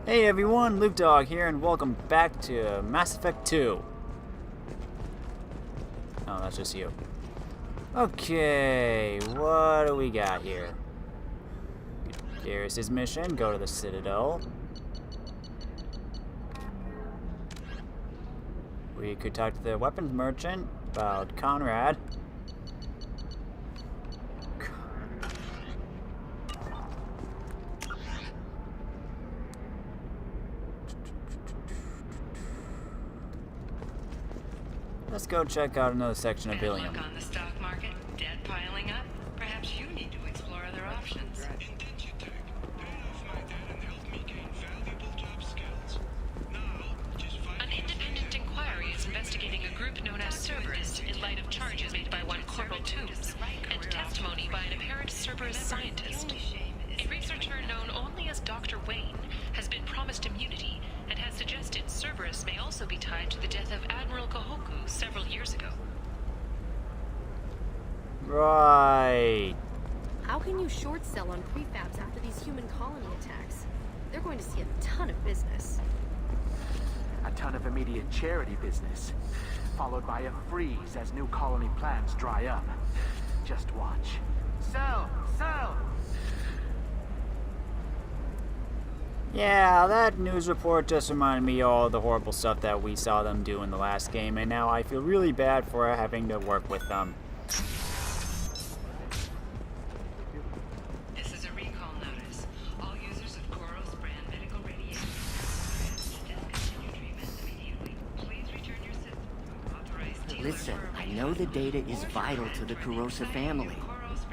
Hey everyone, Luke Dog here, and welcome back to Mass Effect 2. Oh, that's just you. Okay, what do we got here? Here's his mission, go to the Citadel. We could talk to the weapons merchant about Conrad. Let's go check out another section of Illium. Look on the stock market, debt piling up. Perhaps you need to explore other options. An independent inquiry is investigating a group known as Cerberus in light of charges made by one Corporal Toombs and testimony by an apparent Cerberus scientist. A researcher known only as Dr. Wayne has been promised immunity and has suggested Cerberus may also be tied to the death of Admiral Kahoku several years ago. Right. How can you short sell on prefabs after these human colony attacks? They're going to see a ton of business. A ton of immediate charity business, followed by a freeze as new colony plans dry up. Just watch. Sell! Sell! Yeah, that news report just reminded me of all the horrible stuff that we saw them do in the last game, and now I feel really bad for having to work with them. This is a recall notice. All users of Koros brand medical radiation discontinue treatment immediately. Please return your system to authorized dealer. Listen, I know the data is vital to the Kurosa family.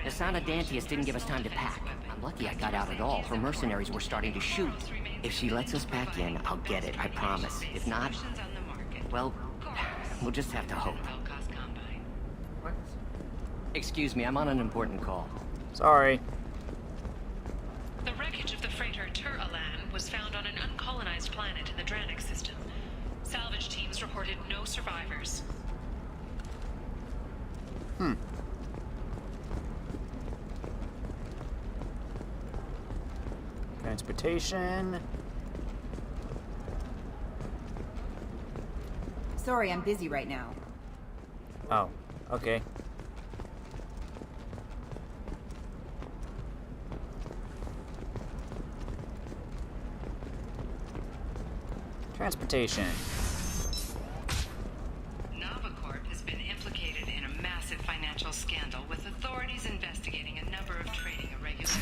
Asana Dantius didn't give us time to pack. I'm lucky I got out at all. Her mercenaries were starting to shoot. If she lets us back in, I'll get it, I promise. If not, well, we'll just have to hope. What? Excuse me, I'm on an important call. Sorry. The wreckage of the freighter Tur-Alan was found on an uncolonized planet in the Dranik system. Salvage teams reported no survivors. Transportation. Sorry, I'm busy right now. Oh, okay. Transportation. Novacorp has been implicated in a massive financial scandal with authorities investigating a number of trading irregularities.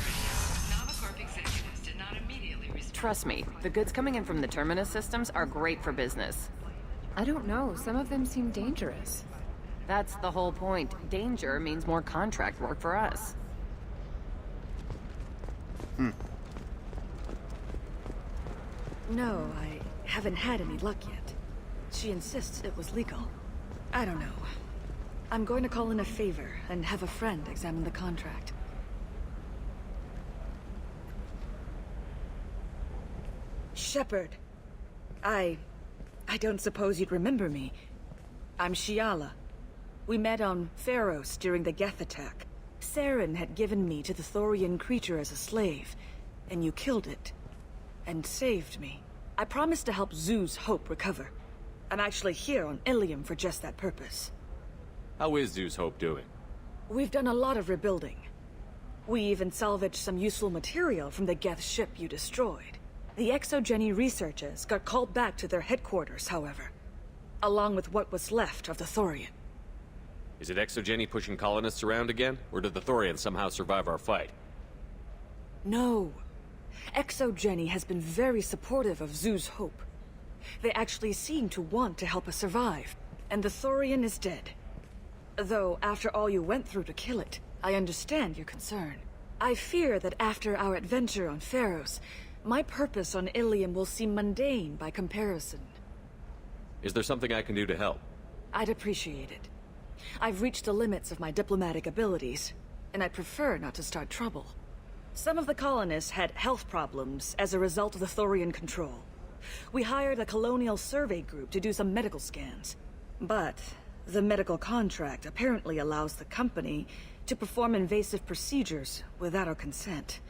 Novacorp executives did not immediately respond. Trust me, the goods coming in from the Terminus systems are great for business. I don't know, some of them seem dangerous. That's the whole point. Danger means more contract work for us. No, I haven't had any luck yet. She insists it was legal. I don't know. I'm going to call in a favor and have a friend examine the contract. Shepard. I don't suppose you'd remember me. I'm Shiala. We met on Pharos during the Geth attack. Saren had given me to the Thorian creature as a slave, and you killed it. And saved me. I promised to help Zoo's Hope recover. I'm actually here on Illium for just that purpose. How is Zoo's Hope doing? We've done a lot of rebuilding. We even salvaged some useful material from the Geth ship you destroyed. The Exogeny researchers got called back to their headquarters, however, along with what was left of the Thorian. Is it Exogeny pushing colonists around again? Or did the Thorians somehow survive our fight? No. Exogeny has been very supportive of Zoo's Hope. They actually seem to want to help us survive, and the Thorian is dead. Though, after all you went through to kill it, I understand your concern. I fear that after our adventure on Pharos, my purpose on Illium will seem mundane by comparison. Is there something I can do to help? I'd appreciate it. I've reached the limits of my diplomatic abilities, and I'd prefer not to start trouble. Some of the colonists had health problems as a result of the Thorian control. We hired a colonial survey group to do some medical scans. But the medical contract apparently allows the company to perform invasive procedures without our consent.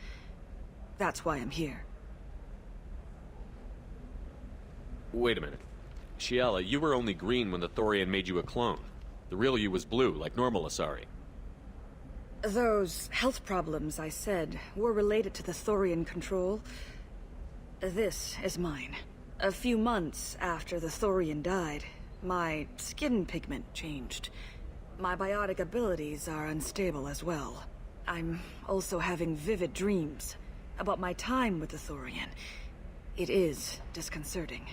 That's why I'm here. Wait a minute. Shiala, you were only green when the Thorian made you a clone. The real you was blue, like normal Asari. Those health problems I said were related to the Thorian control. This is mine. A few months after the Thorian died, my skin pigment changed. My biotic abilities are unstable as well. I'm also having vivid dreams about my time with the Thorian. It is disconcerting.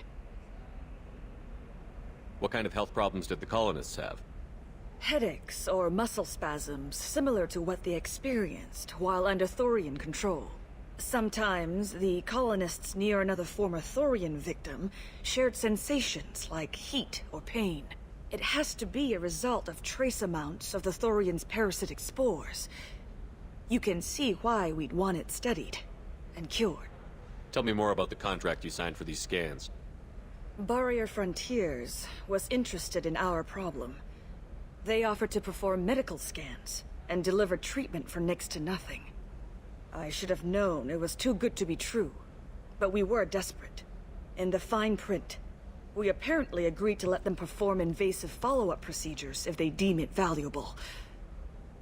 What kind of health problems did the colonists have? Headaches or muscle spasms similar to what they experienced while under Thorian control. Sometimes the colonists near another former Thorian victim shared sensations like heat or pain. It has to be a result of trace amounts of the Thorian's parasitic spores. You can see why we'd want it studied and cured. Tell me more about the contract you signed for these scans. Barrier Frontiers was interested in our problem. They offered to perform medical scans and deliver treatment for next to nothing. I should have known it was too good to be true, but we were desperate. In the fine print, we apparently agreed to let them perform invasive follow-up procedures if they deem it valuable.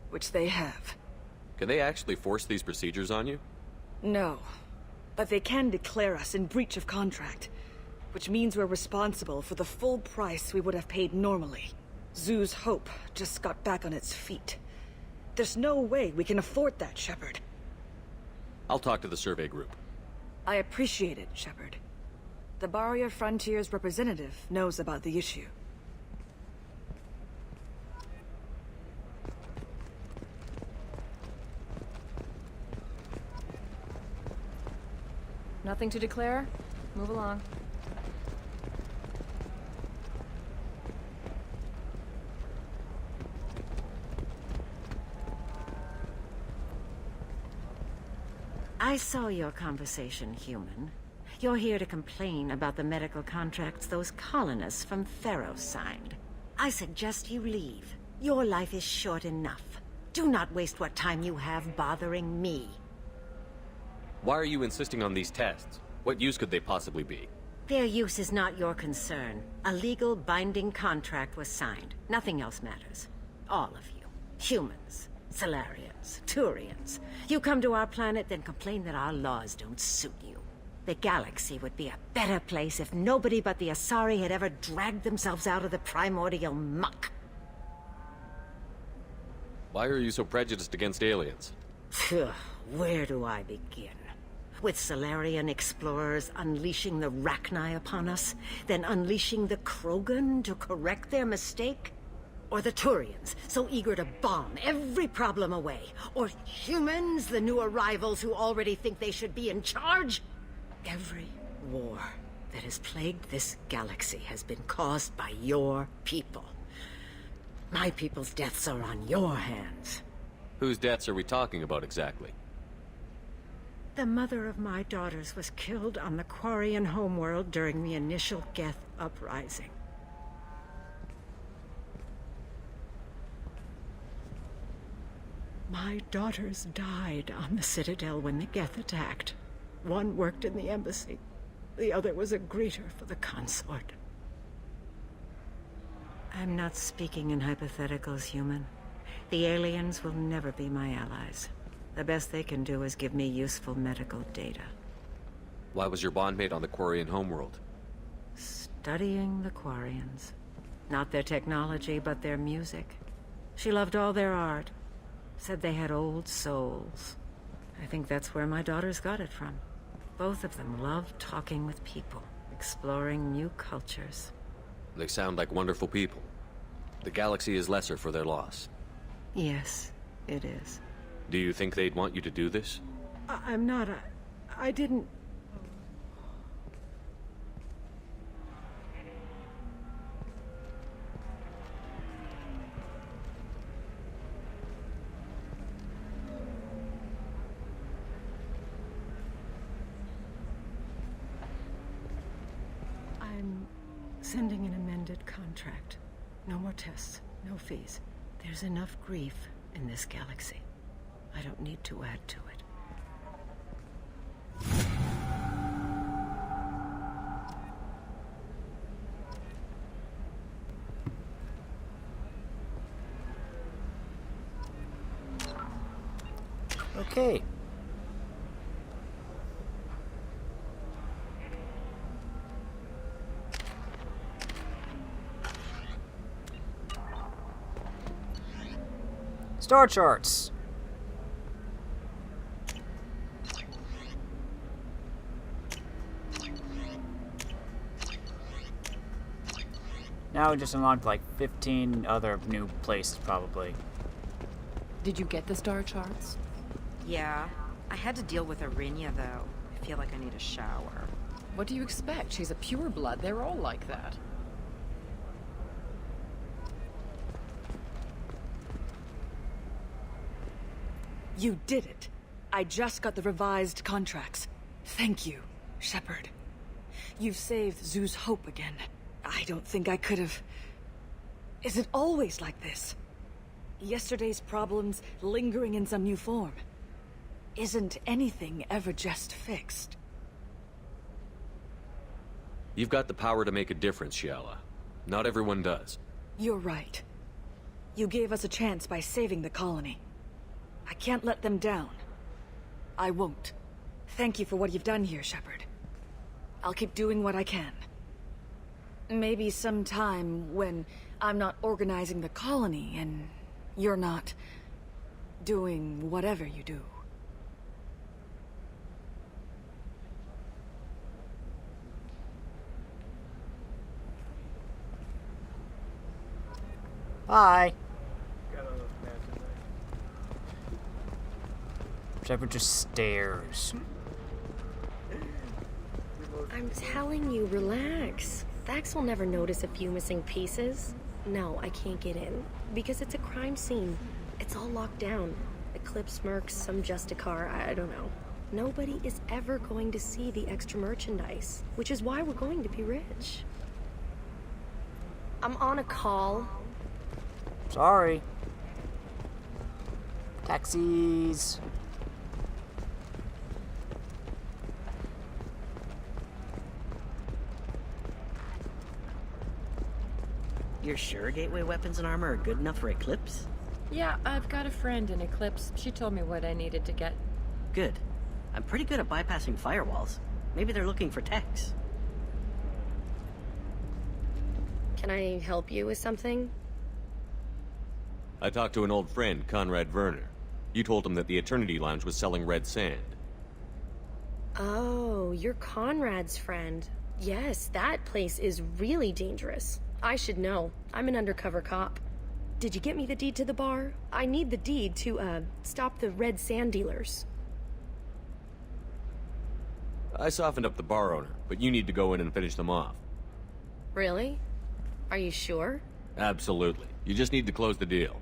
Which they have. Can they actually force these procedures on you? No, but they can declare us in breach of contract, which means we're responsible for the full price we would have paid normally. Zoo's hope just got back on its feet. There's no way we can afford that, Shepard. I'll talk to the survey group. I appreciate it, Shepard. The Barrier Frontiers representative knows about the issue. Nothing to declare? Move along. I saw your conversation, human. You're here to complain about the medical contracts those colonists from Theros signed. I suggest you leave. Your life is short enough. Do not waste what time you have bothering me. Why are you insisting on these tests? What use could they possibly be? Their use is not your concern. A legal, binding contract was signed. Nothing else matters. All of you. Humans. Solarians. Turians. You come to our planet, then complain that our laws don't suit you. The galaxy would be a better place if nobody but the Asari had ever dragged themselves out of the primordial muck. Why are you so prejudiced against aliens? Phew, where do I begin? With Solarian explorers unleashing the Rachni upon us, then unleashing the Krogan to correct their mistake? Or the Turians, so eager to bomb every problem away? Or humans, the new arrivals who already think they should be in charge? Every war that has plagued this galaxy has been caused by your people. My people's deaths are on your hands. Whose deaths are we talking about exactly? The mother of my daughters was killed on the Quarian homeworld during the initial Geth uprising. My daughters died on the Citadel when the Geth attacked. One worked in the embassy. The other was a greeter for the consort. I'm not speaking in hypotheticals, human. The aliens will never be my allies. The best they can do is give me useful medical data. Why was your bondmate on the Quarian homeworld? Studying the Quarians. Not their technology, but their music. She loved all their art. Said they had old souls. I think that's where my daughters got it from. Both of them loved talking with people, exploring new cultures. They sound like wonderful people. The galaxy is lesser for their loss. Yes, it is. Do you think they'd want you to do this? I'm not I didn't... I'm sending an amended contract. No more tests, no fees. There's enough grief in this galaxy. I don't need to add to it. Okay. Star charts. Now we just unlocked like 15 other new places, probably. Did you get the star charts? Yeah. I had to deal with Arinya, though. I feel like I need a shower. What do you expect? She's a pureblood. They're all like that. You did it. I just got the revised contracts. Thank you, Shepard. You've saved Zoo's hope again. I don't think I could have... Is it always like this? Yesterday's problems lingering in some new form. Isn't anything ever just fixed? You've got the power to make a difference, Shiala. Not everyone does. You're right. You gave us a chance by saving the colony. I can't let them down. I won't. Thank you for what you've done here, Shepard. I'll keep doing what I can. Maybe sometime when I'm not organizing the colony and you're not doing whatever you do. Bye. Shepard just stares. I'm telling you, relax. Vax will never notice a few missing pieces. No, I can't get in. Because it's a crime scene. It's all locked down. Eclipse mercs, some Justicar, I don't know. Nobody is ever going to see the extra merchandise. Which is why we're going to be rich. I'm on a call. Sorry. Taxis. You're sure gateway weapons and armor are good enough for Eclipse? Yeah, I've got a friend in Eclipse. She told me what I needed to get. Good. I'm pretty good at bypassing firewalls. Maybe they're looking for techs. Can I help you with something? I talked to an old friend, Conrad Werner. You told him that the Eternity Lounge was selling red sand. Oh, you're Conrad's friend. Yes, that place is really dangerous. I should know. I'm an undercover cop. Did you get me the deed to the bar? I need the deed to, stop the red sand dealers. I softened up the bar owner, but you need to go in and finish them off. Really? Are you sure? Absolutely. You just need to close the deal.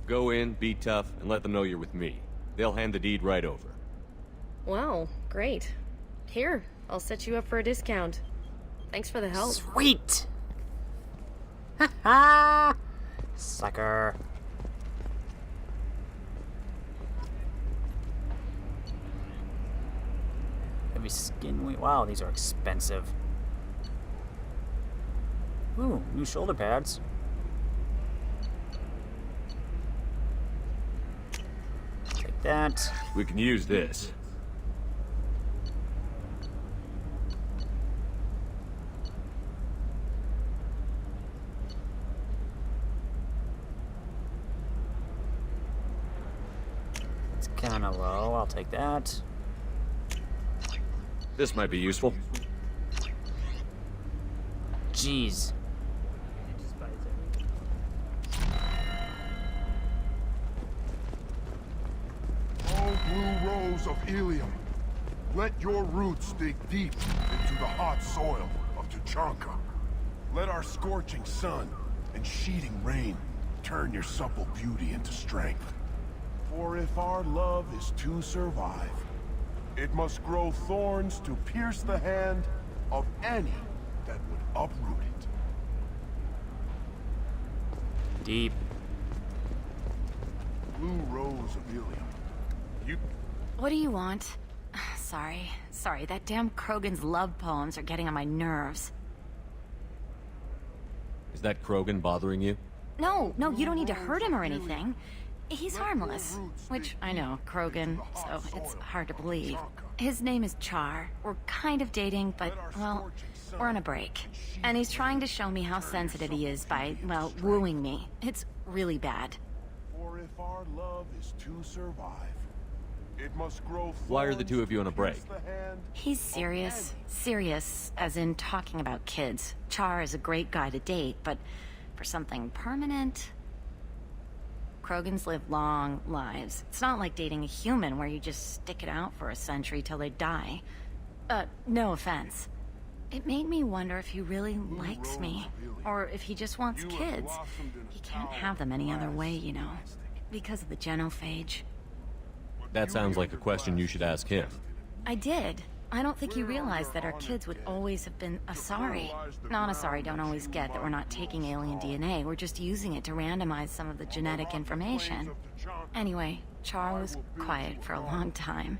Go in, be tough, and let them know you're with me. They'll hand the deed right over. Wow, great. Here, I'll set you up for a discount. Thanks for the help. Sweet! Ha Sucker. Heavy skin weight. Wow, these are expensive. Ooh, new shoulder pads. Take that. We can use this. It's kind of low. I'll take that. This might be useful. Jeez. Oh, blue rose of Illium, let your roots dig deep into the hot soil of Tuchanka. Let our scorching sun and sheeting rain turn your supple beauty into strength. For if our love is to survive, it must grow thorns to pierce the hand of any that would uproot it. Deep. Blue rose of Illium. You... What do you want? Sorry, that damn Krogan's love poems are getting on my nerves. Is that Krogan bothering you? No, you don't need to hurt him or anything. He's harmless. Which, I know, Krogan, so it's hard to believe. His name is Char. We're kind of dating, but, well, we're on a break. And he's trying to show me how sensitive he is by, well, wooing me. It's really bad. For if our love is to survive, it must grow. Why are the two of you on a break? He's serious. Serious, as in talking about kids. Char is a great guy to date, but for something permanent... Krogans live long lives. It's not like dating a human where you just stick it out for a century till they die. No offense. It made me wonder if he really likes me, or if he just wants kids. He can't have them any other way, you know, because of the genophage. That sounds like a question you should ask him. I did. I don't think he realized that our kids would always have been Asari. Non-Asari don't always get that we're not taking alien DNA, we're just using it to randomize some of the genetic information. Anyway, Char was quiet for a long time.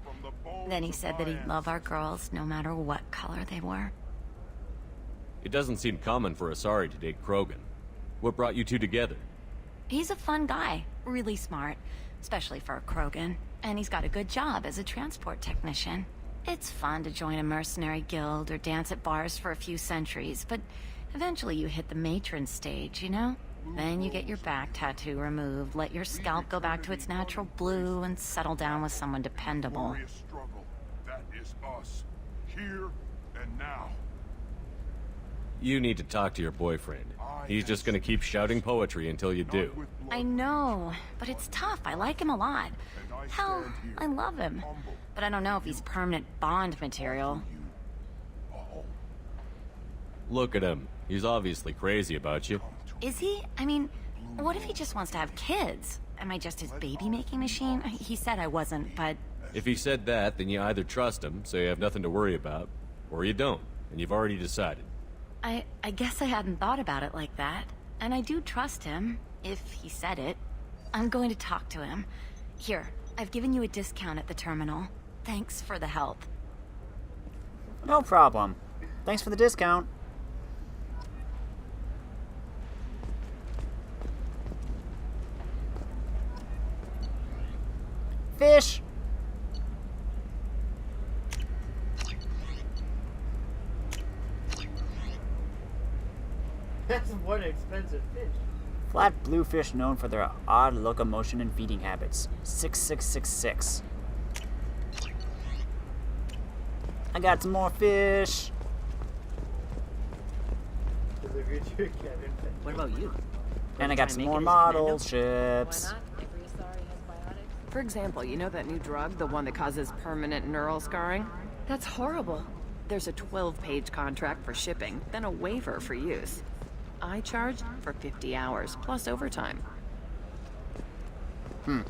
Then he said that he'd love our girls no matter what color they were. It doesn't seem common for Asari to date Krogan. What brought you two together? He's a fun guy, really smart, especially for a Krogan. And he's got a good job as a transport technician. It's fun to join a mercenary guild or dance at bars for a few centuries, but eventually you hit the matron stage, you know? Then you get your back tattoo removed, let your scalp go back to its natural blue, and settle down with someone dependable. Struggle. That is us. Here and now. You need to talk to your boyfriend. He's just gonna keep shouting poetry until you do. I know, but it's tough. I like him a lot. Hell, I love him. But I don't know if he's permanent Bond material. Look at him. He's obviously crazy about you. Is he? I mean, what if he just wants to have kids? Am I just his baby-making machine? He said I wasn't, but... If he said that, then you either trust him, so you have nothing to worry about, or you don't, and you've already decided. I guess I hadn't thought about it like that. And I do trust him, if he said it. I'm going to talk to him. Here, I've given you a discount at the terminal. Thanks for the help. No problem. Thanks for the discount. Fish! That's one expensive fish. Flat bluefish known for their odd locomotion and feeding habits. 6666. I got some more fish. What about you? And I got some more model ships. For example, you know that new drug, the one that causes permanent neural scarring? That's horrible. There's a 12-page contract for shipping, then a waiver for use. I charged for 50 hours, plus overtime. Believe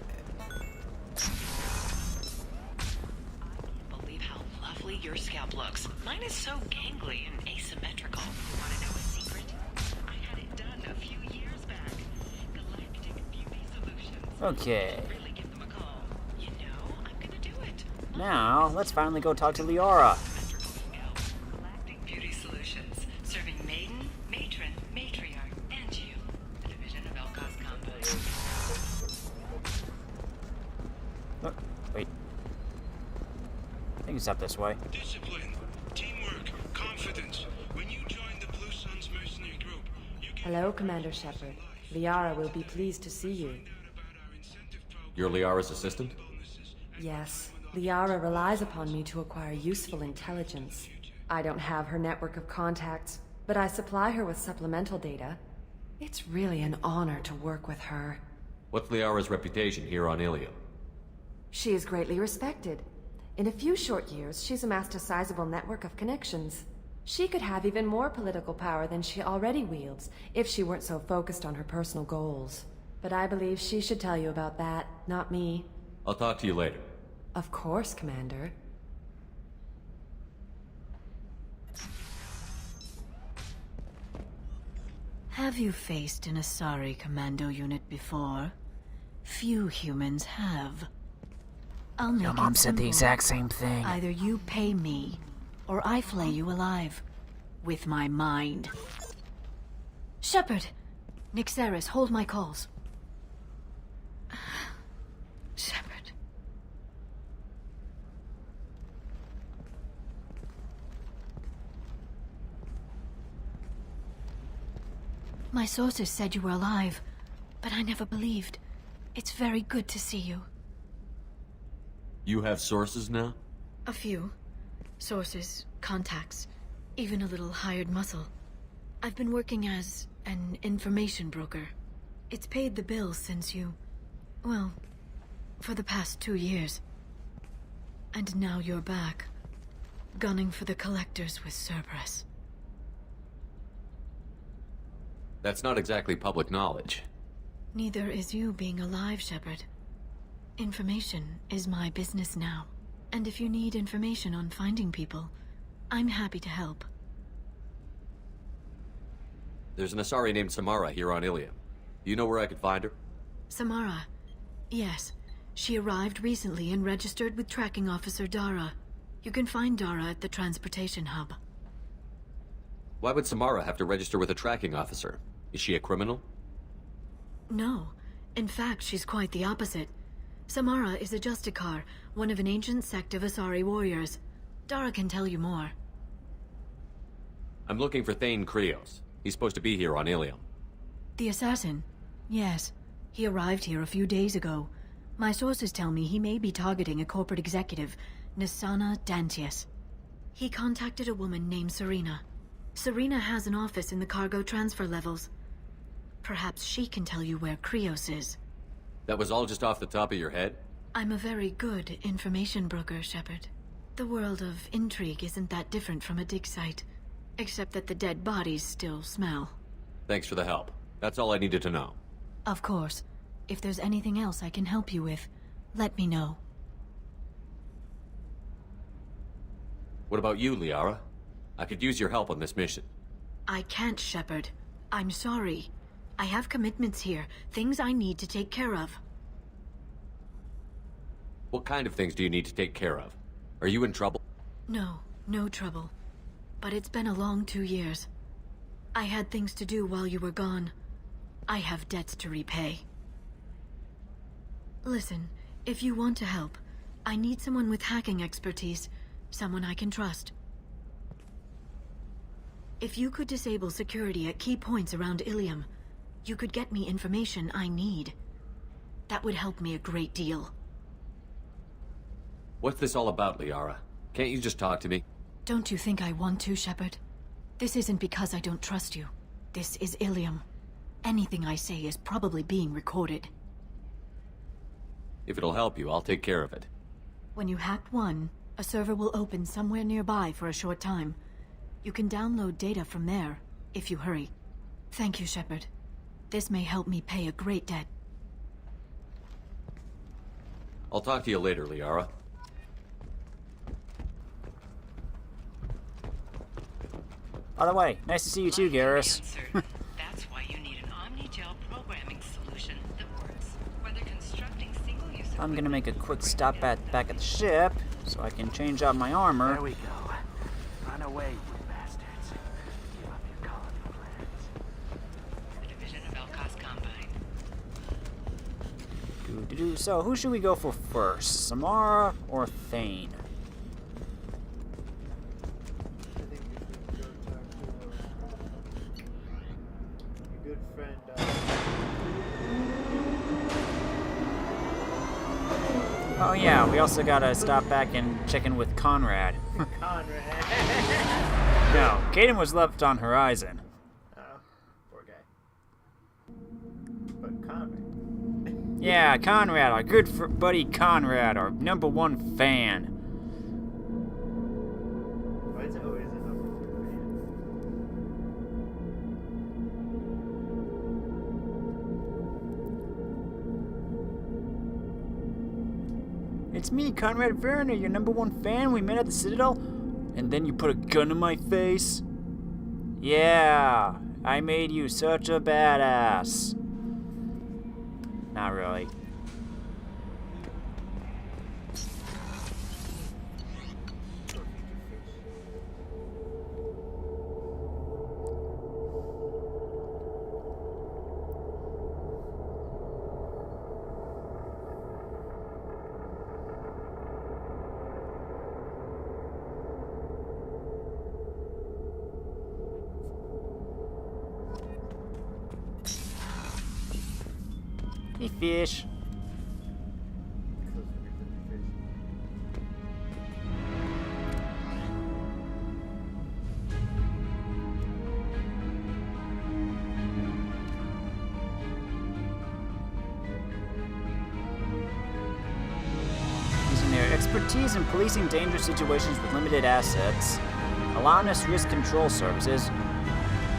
how lovely your scalp looks. Mine is so gangly and asymmetrical. You want to know a secret? I had it done a few years back. Galactic Beauty Solutions. Okay. Really give them a call. You know, I'm gonna do it. Now, let's finally go talk to Liara. Galactic Beauty Solutions, serving maiden, matron, matriarch, and you. A division of Elcos Compound. Oh, wait. I think it's up this way. Discipline, teamwork, confidence. When you join the Blue Suns mercenary group, you can... Hello, Commander Shepard. Liara will be pleased to see you. You're Liara's assistant? Yes. Liara relies upon me to acquire useful intelligence. I don't have her network of contacts, but I supply her with supplemental data. It's really an honor to work with her. What's Liara's reputation here on Illium? She is greatly respected. In a few short years, she's amassed a sizable network of connections. She could have even more political power than she already wields, if she weren't so focused on her personal goals. But I believe she should tell you about that, not me. I'll talk to you later. Of course, Commander. Have you faced an Asari commando unit before? Few humans have. I'll make Your mom it said the simple. exact same thing. Either you pay me, or I flay you alive. With my mind. Shepard! Nixeris, hold my calls. My sources said you were alive, but I never believed. It's very good to see you. You have sources now? A few. Sources, contacts, even a little hired muscle. I've been working as an information broker. It's paid the bills since you... well, for the past 2 years. And now you're back, gunning for the collectors with Cerberus. That's not exactly public knowledge. Neither is you being alive, Shepard. Information is my business now. And if you need information on finding people, I'm happy to help. There's an Asari named Samara here on Illium. Do you know where I could find her? Samara. Yes. She arrived recently and registered with Tracking Officer Dara. You can find Dara at the transportation hub. Why would Samara have to register with a tracking officer? Is she a criminal? No. In fact, she's quite the opposite. Samara is a Justicar, one of an ancient sect of Asari warriors. Dara can tell you more. I'm looking for Thane Krios. He's supposed to be here on Illium. The assassin? Yes. He arrived here a few days ago. My sources tell me he may be targeting a corporate executive, Nisana Dantius. He contacted a woman named Serena. Serena has an office in the cargo transfer levels. Perhaps she can tell you where Krios is. That was all just off the top of your head? I'm a very good information broker, Shepard. The world of intrigue isn't that different from a dig site, except that the dead bodies still smell. Thanks for the help. That's all I needed to know. Of course. If there's anything else I can help you with, let me know. What about you, Liara? I could use your help on this mission. I can't, Shepard. I'm sorry. I have commitments here, things I need to take care of. What kind of things do you need to take care of? Are you in trouble? No, no trouble. But it's been a long 2 years. I had things to do while you were gone. I have debts to repay. Listen, if you want to help, I need someone with hacking expertise, someone I can trust. If you could disable security at key points around Illium, you could get me information I need. That would help me a great deal. What's this all about, Liara? Can't you just talk to me? Don't you think I want to, Shepard? This isn't because I don't trust you. This is Illium. Anything I say is probably being recorded. If it'll help you, I'll take care of it. When you hack one, a server will open somewhere nearby for a short time. You can download data from there, if you hurry. Thank you, Shepard. This may help me pay a great debt. I'll talk to you later, Liara. By the way, nice to see you too, Garrus. That's why you need an Omni-Gel programming solution that works. Whether constructing single-use I'm gonna make a quick stop back at the ship, so I can change out my armor. There we go. Run away, you bastards. Give up your colony plans. the division of Elkos Combine. So, who should we go for first? Samara or Thane? Oh yeah, we also gotta stop back and check in with Conrad. Conrad. No, Caden was left on Horizon. Oh, poor guy. But Conrad. Yeah, Conrad, our good buddy Conrad, our #1 fan. Why is it always a #1 fan? It's me, Conrad Werner, your #1 fan. We met at the Citadel, and then you put a gun to my face? Yeah, I made you such a badass. Not really. Hey, fish. Using their expertise in policing dangerous situations with limited assets, Alana's Risk Control Services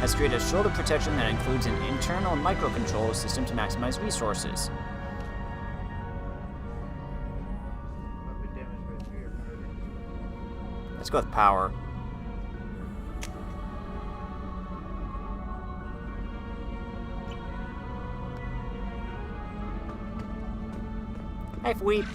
has created a shoulder protection that includes an internal microcontroller system to maximize resources. Let's go with power. Hey, Fweep.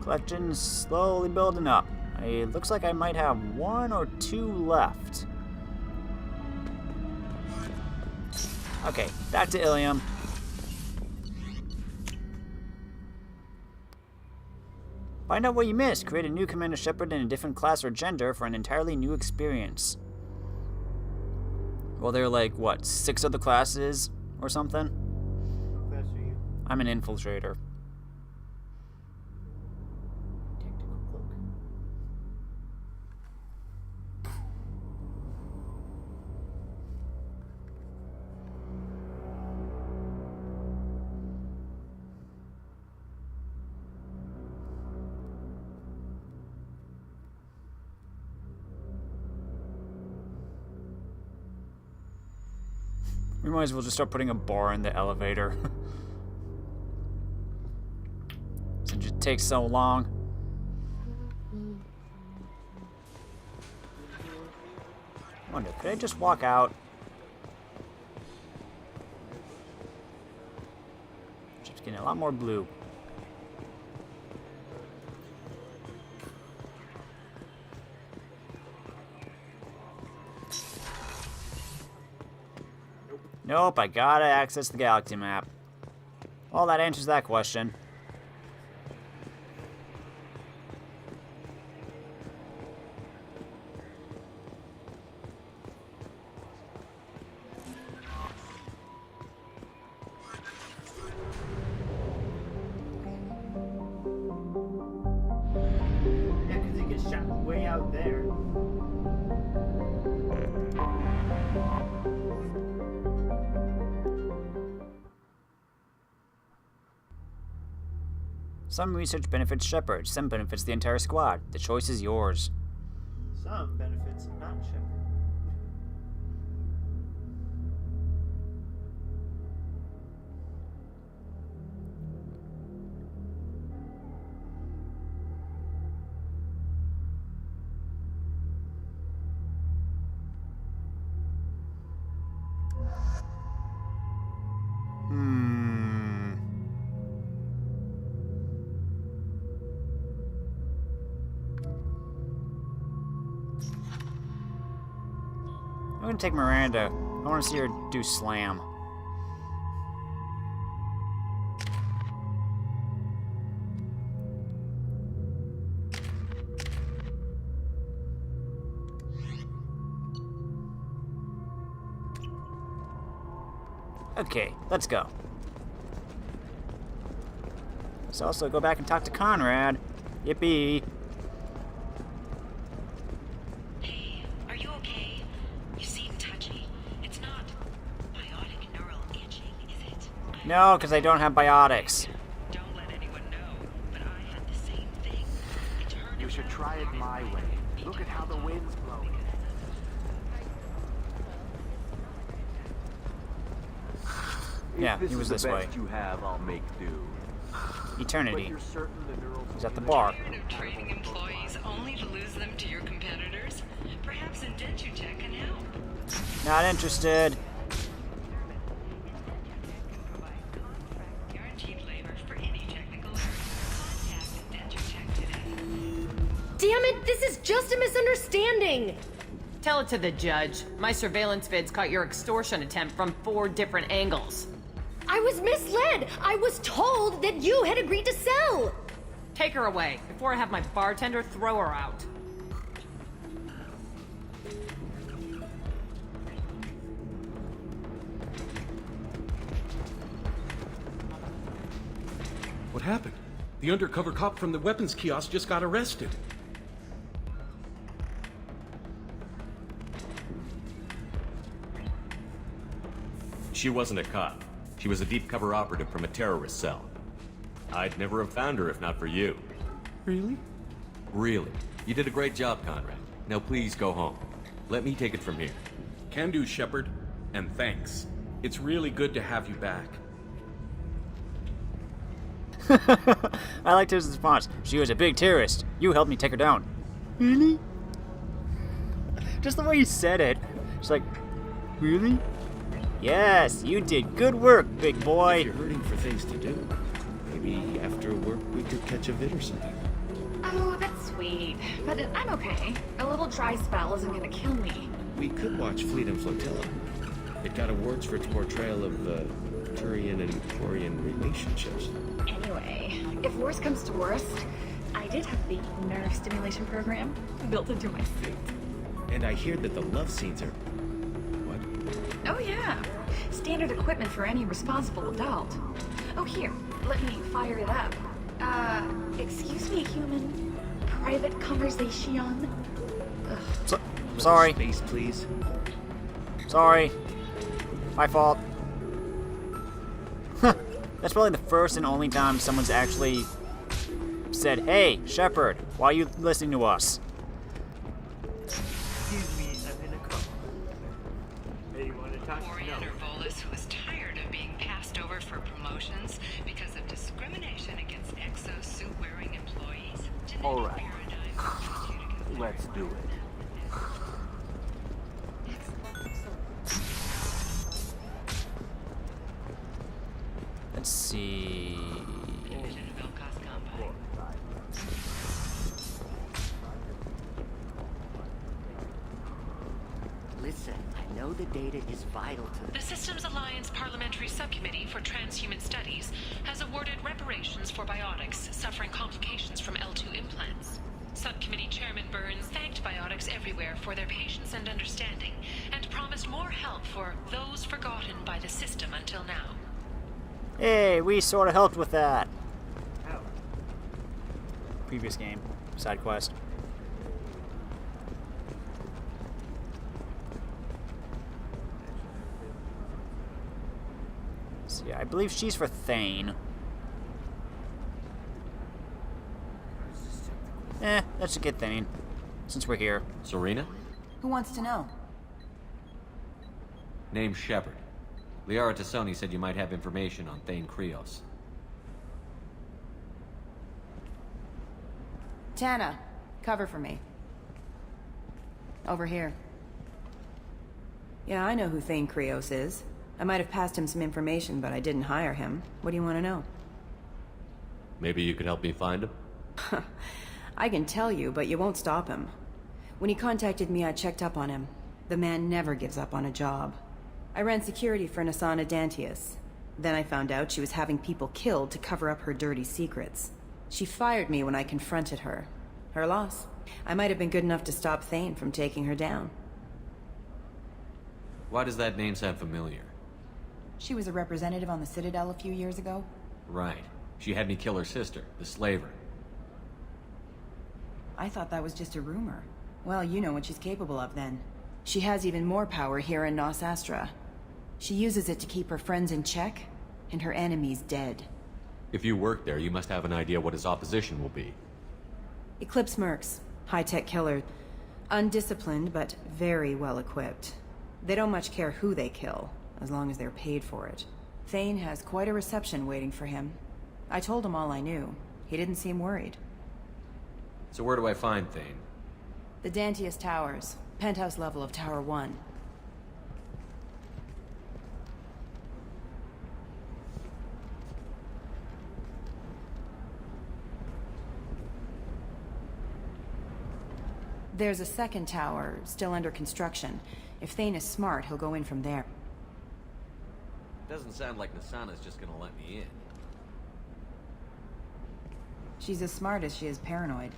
Collection's slowly building up. It looks like I might have 1 or 2 left. Okay, back to Illium. Find out what you missed. Create a new Commander Shepard in a different class or gender for an entirely new experience. Well, there are like, what, 6 other classes or something? What class are you? I'm an infiltrator. Tactical cloak. We might as well just start putting a bar in the elevator. Since it takes so long. I wonder, could I just walk out? Just getting a lot more blue. Nope, I gotta access the galaxy map. Well, that answers that question. Yeah, because he gets shot way out there. Some research benefits Shepard, some benefits the entire squad. The choice is yours. Some benefits not Shepard. I'm gonna take Miranda. I wanna see her do slam. Okay, let's go. Let's also go back and talk to Conrad. Yippee. No, because I don't have biotics. You should try it my way. Look at how the wind's blowing. Yeah, he was this way. You have, I'll make do. Eternity. He's at the bar. Of trading employees only to lose them to your competitors? Perhaps Indentutech can help. Not interested. Damn it, this is just a misunderstanding! Tell it to the judge. My surveillance vids caught your extortion attempt from 4 different angles. I was misled! I was told that you had agreed to sell! Take her away, before I have my bartender throw her out. What happened? The undercover cop from the weapons kiosk just got arrested. She wasn't a cop. She was a deep cover operative from a terrorist cell. I'd never have found her if not for you. Really? Really. You did a great job, Conrad. Now please go home. Let me take it from here. Can do, Shepard. And thanks. It's really good to have you back. I liked his response. She was a big terrorist. You helped me take her down. Really? Just the way he said it. It's like, really? Yes, you did good work, big boy. If you're hurting for things to do, maybe after work we could catch a vid or something. Oh, that's sweet. But I'm okay. A little dry spell isn't gonna kill me. We could watch Fleet and Flotilla. It got awards for its portrayal of Turian and Quarian relationships. Anyway, if worse comes to worst, I did have the nerve stimulation program built into my suit. And I hear that the love scenes are... Oh yeah, standard equipment for any responsible adult. Oh here, let me fire it up. Excuse me, human. Private conversation. Sorry. Space, please. Sorry. My fault. That's probably the first and only time someone's actually said, "Hey, Shepard, why are you listening to us?" Excuse me, I'm in a coma. Hey, you want to talk? Oriander Volus, who is tired of being passed over for promotions because of discrimination against exosuit-wearing employees. All right. Let's do it. Let's see. Listen, I know the data is vital to The Systems Alliance Parliamentary Subcommittee for Transhuman Studies has awarded reparations for biotics suffering complications from L2 implants. Subcommittee Chairman Burns thanked biotics everywhere for their patience and understanding, and promised more help for those forgotten by the system until now. Hey, we sort of helped with that. Previous game, side quest. So yeah, I believe she's for Thane. Let's get Thane, since we're here. Serena? Who wants to know? Name's Shepard. Liara Tassoni said you might have information on Thane Krios. Tana, cover for me. Over here. Yeah, I know who Thane Krios is. I might have passed him some information, but I didn't hire him. What do you want to know? Maybe you could help me find him? I can tell you, but you won't stop him. When he contacted me, I checked up on him. The man never gives up on a job. I ran security for Nasana Dantius. Then I found out she was having people killed to cover up her dirty secrets. She fired me when I confronted her. Her loss. I might have been good enough to stop Thane from taking her down. Why does that name sound familiar? She was a representative on the Citadel a few years ago. Right. She had me kill her sister, the slaver. I thought that was just a rumor. Well, you know what she's capable of then. She has even more power here in Nos Astra. She uses it to keep her friends in check, and her enemies dead. If you work there, you must have an idea what his opposition will be. Eclipse mercs. High-tech killer. Undisciplined, but very well equipped. They don't much care who they kill, as long as they're paid for it. Thane has quite a reception waiting for him. I told him all I knew. He didn't seem worried. So where do I find Thane? The Dantius Towers. Penthouse level of Tower 1. There's a second tower, still under construction. If Thane is smart, he'll go in from there. Doesn't sound like Nasana's just gonna let me in. She's as smart as she is paranoid.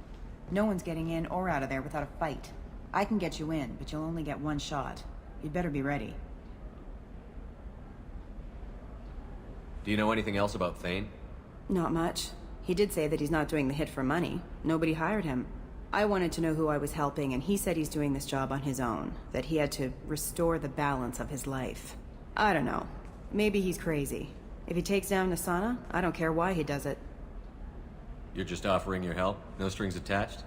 No one's getting in or out of there without a fight. I can get you in, but you'll only get one shot. You'd better be ready. Do you know anything else about Thane? Not much. He did say that he's not doing the hit for money. Nobody hired him. I wanted to know who I was helping, and he said he's doing this job on his own. That he had to restore the balance of his life. I don't know. Maybe he's crazy. If he takes down Nasana, I don't care why he does it. You're just offering your help? No strings attached?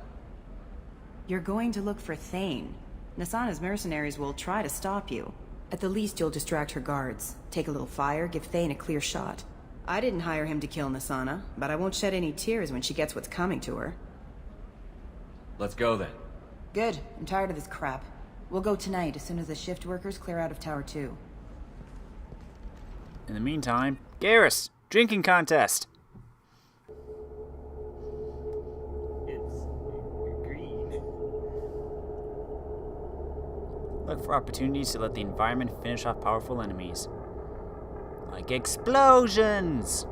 You're going to look for Thane. Nasana's mercenaries will try to stop you. At the least, you'll distract her guards. Take a little fire, give Thane a clear shot. I didn't hire him to kill Nasana, but I won't shed any tears when she gets what's coming to her. Let's go then. Good. I'm tired of this crap. We'll go tonight as soon as the shift workers clear out of Tower 2. In the meantime, Garrus, drinking contest. Look for opportunities to let the environment finish off powerful enemies. Like explosions!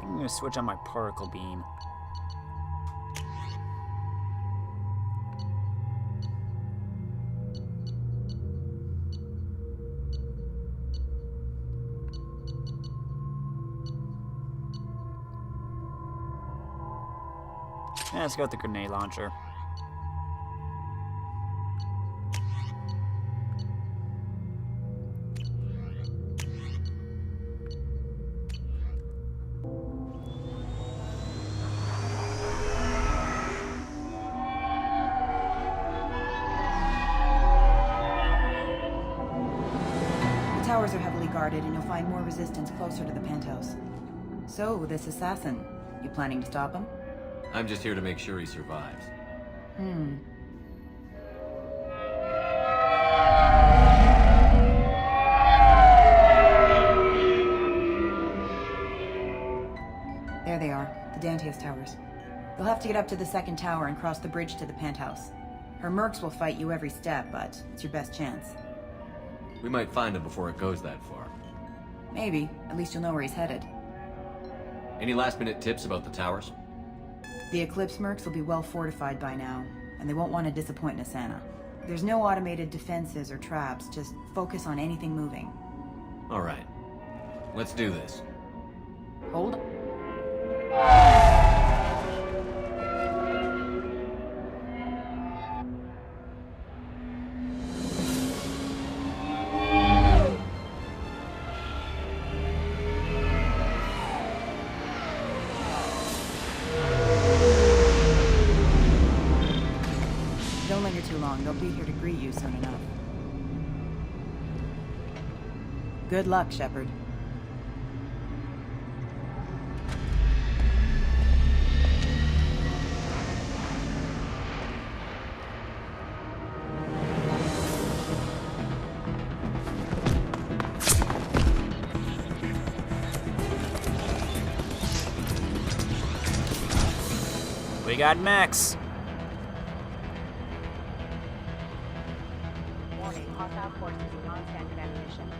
I'm gonna switch on my particle beam. Yeah, let's go with the grenade launcher. The towers are heavily guarded, and you'll find more resistance closer to the penthouse. So, this assassin, you planning to stop him? I'm just here to make sure he survives. There they are, the Dantius towers. You'll have to get up to the second tower and cross the bridge to the penthouse. Her mercs will fight you every step, but it's your best chance. We might find him before it goes that far. Maybe. At least you'll know where he's headed. Any last-minute tips about the towers? The Eclipse mercs will be well fortified by now, and they won't want to disappoint Nasana. There's no automated defenses or traps, just focus on anything moving. All right. Let's do this. Hold on. Don't linger too long. They'll be here to greet you soon enough. Good luck, Shepard. We got Max. Warning, hostile forces with non-standard ammunition.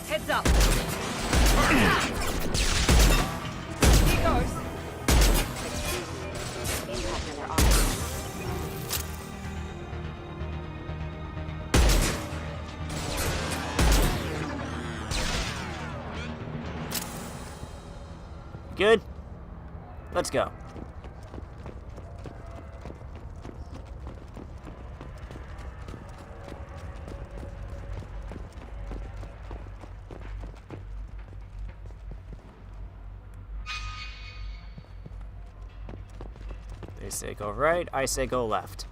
Heads up! He goes! Impact on their armor. Good? Let's go. They say go right, I say go left.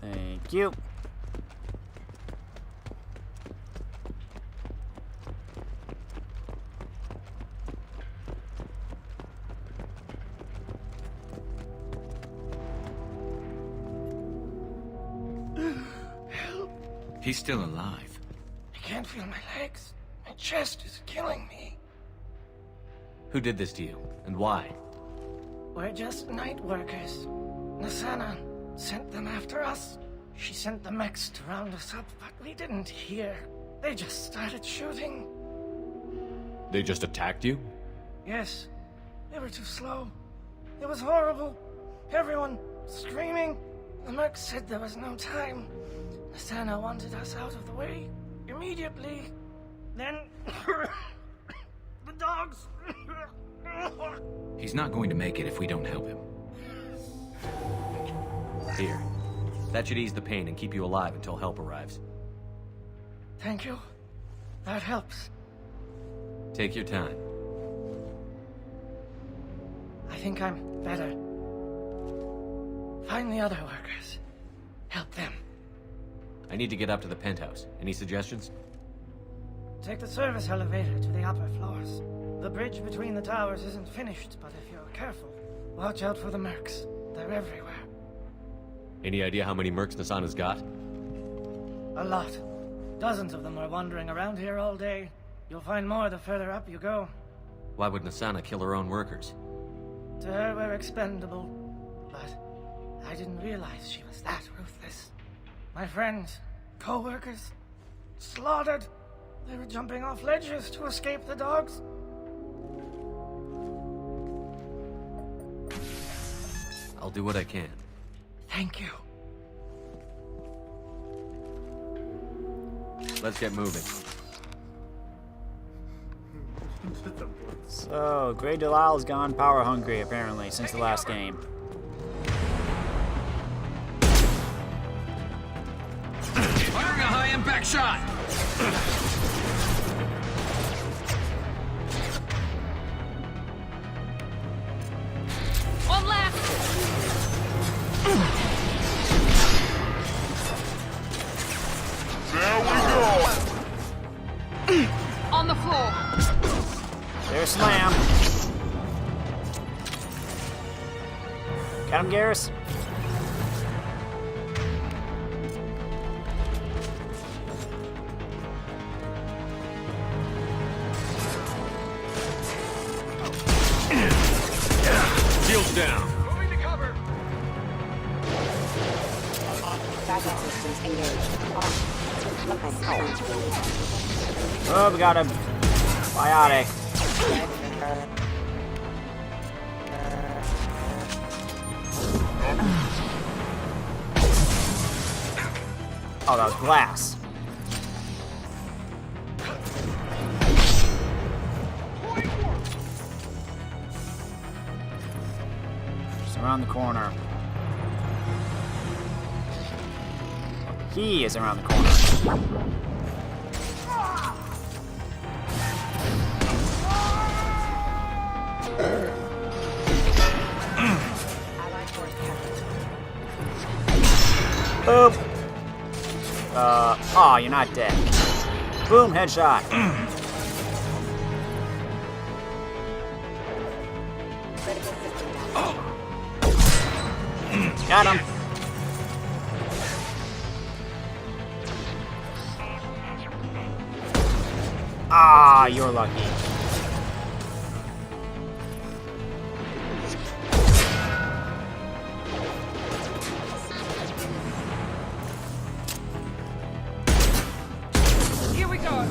Thank you. He's still alive. I can't feel my legs. My chest is killing me. Who did this to you, and why? We're just night workers. Nasana sent them after us. She sent the mechs to round us up, but we didn't hear. They just started shooting. They just attacked you? Yes. They were too slow. It was horrible. Everyone screaming. The merc said there was no time. Nasana wanted us out of the way immediately. Then the dogs. He's not going to make it if we don't help him. Here. That should ease the pain and keep you alive until help arrives. Thank you. That helps. Take your time. I think I'm better. Find the other workers. Help them. I need to get up to the penthouse. Any suggestions? Take the service elevator to the upper floors. The bridge between the towers isn't finished, but if you're careful, watch out for the mercs. They're everywhere. Any idea how many mercs Nasana's got? A lot. Dozens of them are wandering around here all day. You'll find more the further up you go. Why would Nasana kill her own workers? To her, we're expendable. But I didn't realize she was that ruthless. My friends, co-workers, slaughtered. They were jumping off ledges to escape the dogs. I'll do what I can. Thank you. Let's get moving. So, Grey Delisle's gone power hungry, apparently, since the last game. Firing a high-impact shot! One left! There we go! On the floor. There's Slam. Got him, Garrus? Shields down. Moving to cover. Backup systems engaged. Oh, we got a biotic. Oh, that was glass. Just around the corner. He is around the corner. Boop. Aw, you're not dead. Boom, headshot. Got him. Ah, you're lucky. Here we go.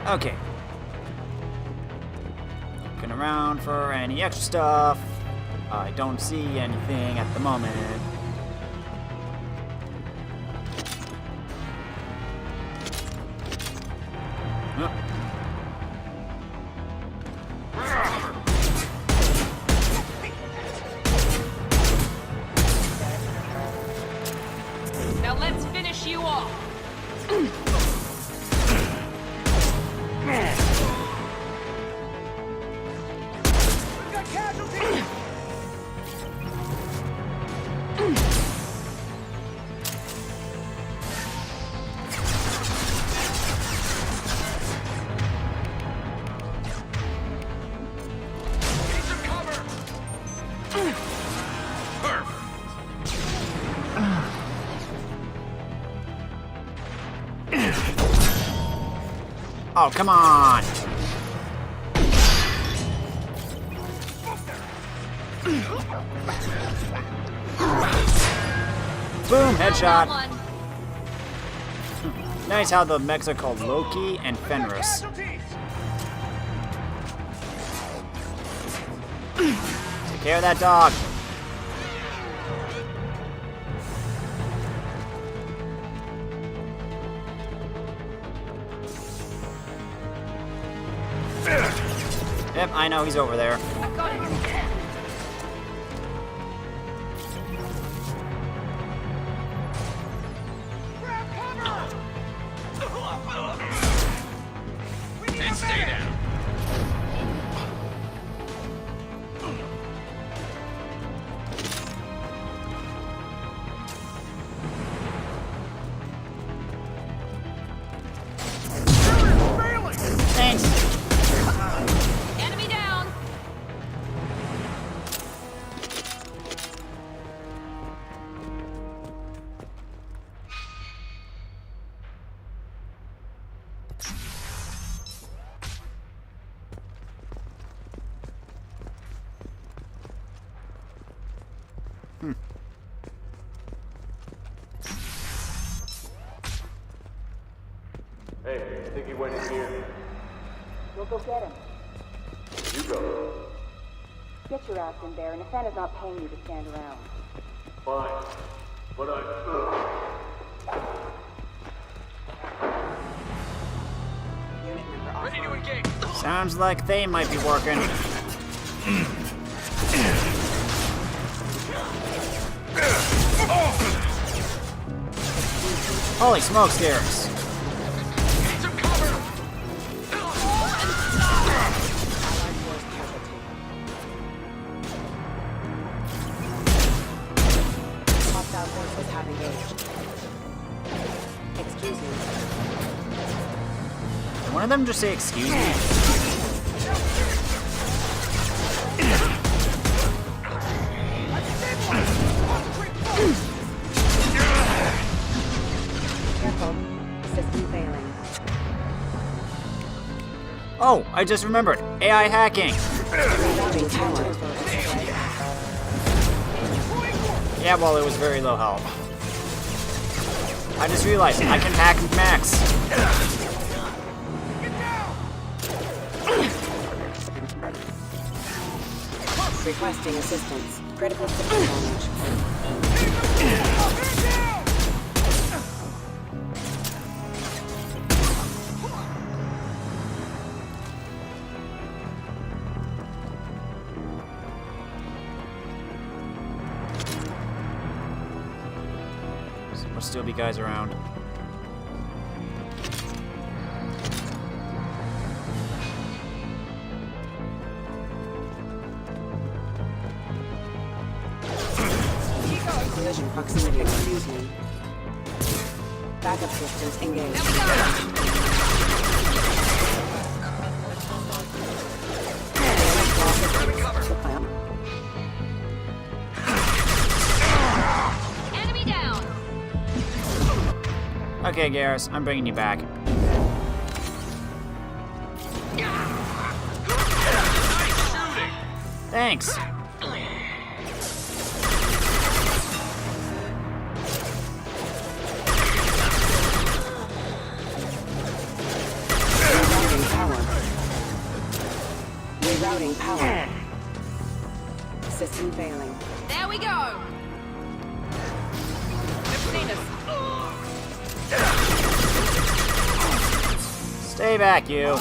Okay. Looking around for any extra stuff. I don't see anything at the moment. Now let's finish you off. We've got casualties. Need some cover. Oh, come on! Boom! Headshot! Nice how the mechs are called Loki and Fenris. Take care of that dog. Yep, I know he's over there. And stay down. Thanks. Enemy down. Hey, I think he went in here. We'll go get him. You go. Get your ass in there, and Nathana's not paying you to stand around. Fine. But Ready to engage. Sounds like they might be working. Holy smoke scares. Hostile forces have engaged. Excuse me. One of them just say excuse me. Careful. System failing. Oh, I just remembered. AI hacking. Rerouting power. Yeah, well, it was very low health. I just realized I can hack Max. Requesting assistance. Critical system damage. There'll still be guys around. Collision proximity. Excuse me. Backup systems engaged. Enemy down. Okay, Garrus, I'm bringing you back. Thanks. Rerouting power. System failing. There we go. Stay back, you.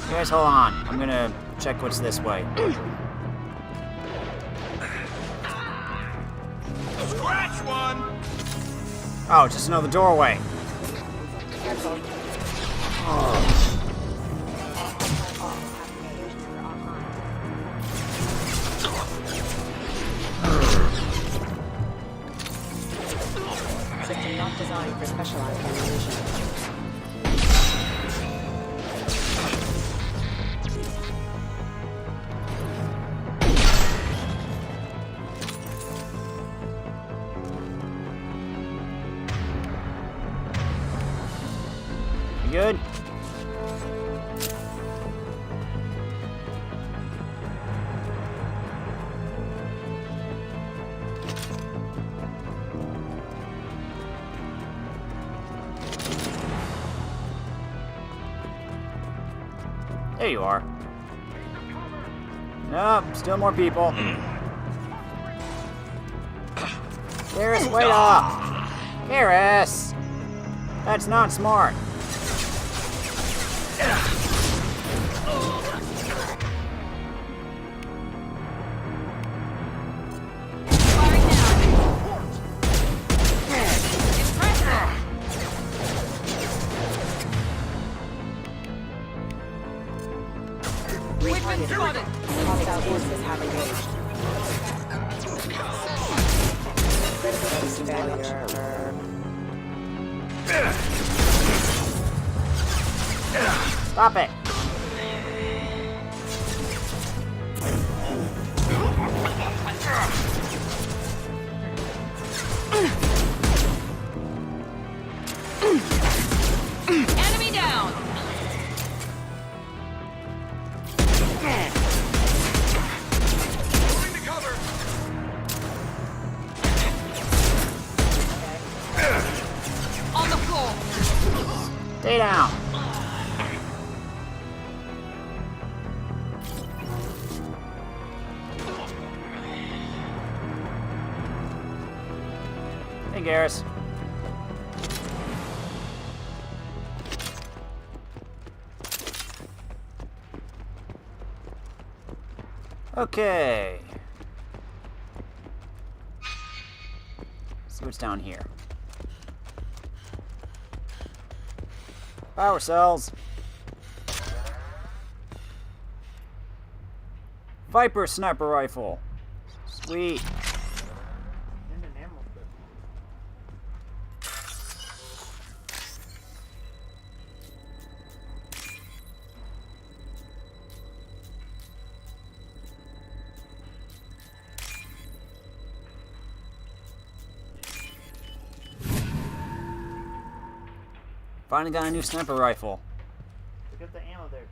Guys, hold on. I'm gonna check what's this way. Scratch one! Oh, just another doorway. System not designed for specialized ammunition. You good? There you are. Nope, still more people. Garrus, wait up! Garrus! That's not smart. Hostile forces have engaged. Stop it! Enemy down! Going to cover! On the floor! Stay down! Hey, Garrus. Okay. Let's see what's down here. Power cells. Viper sniper rifle. Sweet. Finally got a new sniper rifle. Look at the ammo there.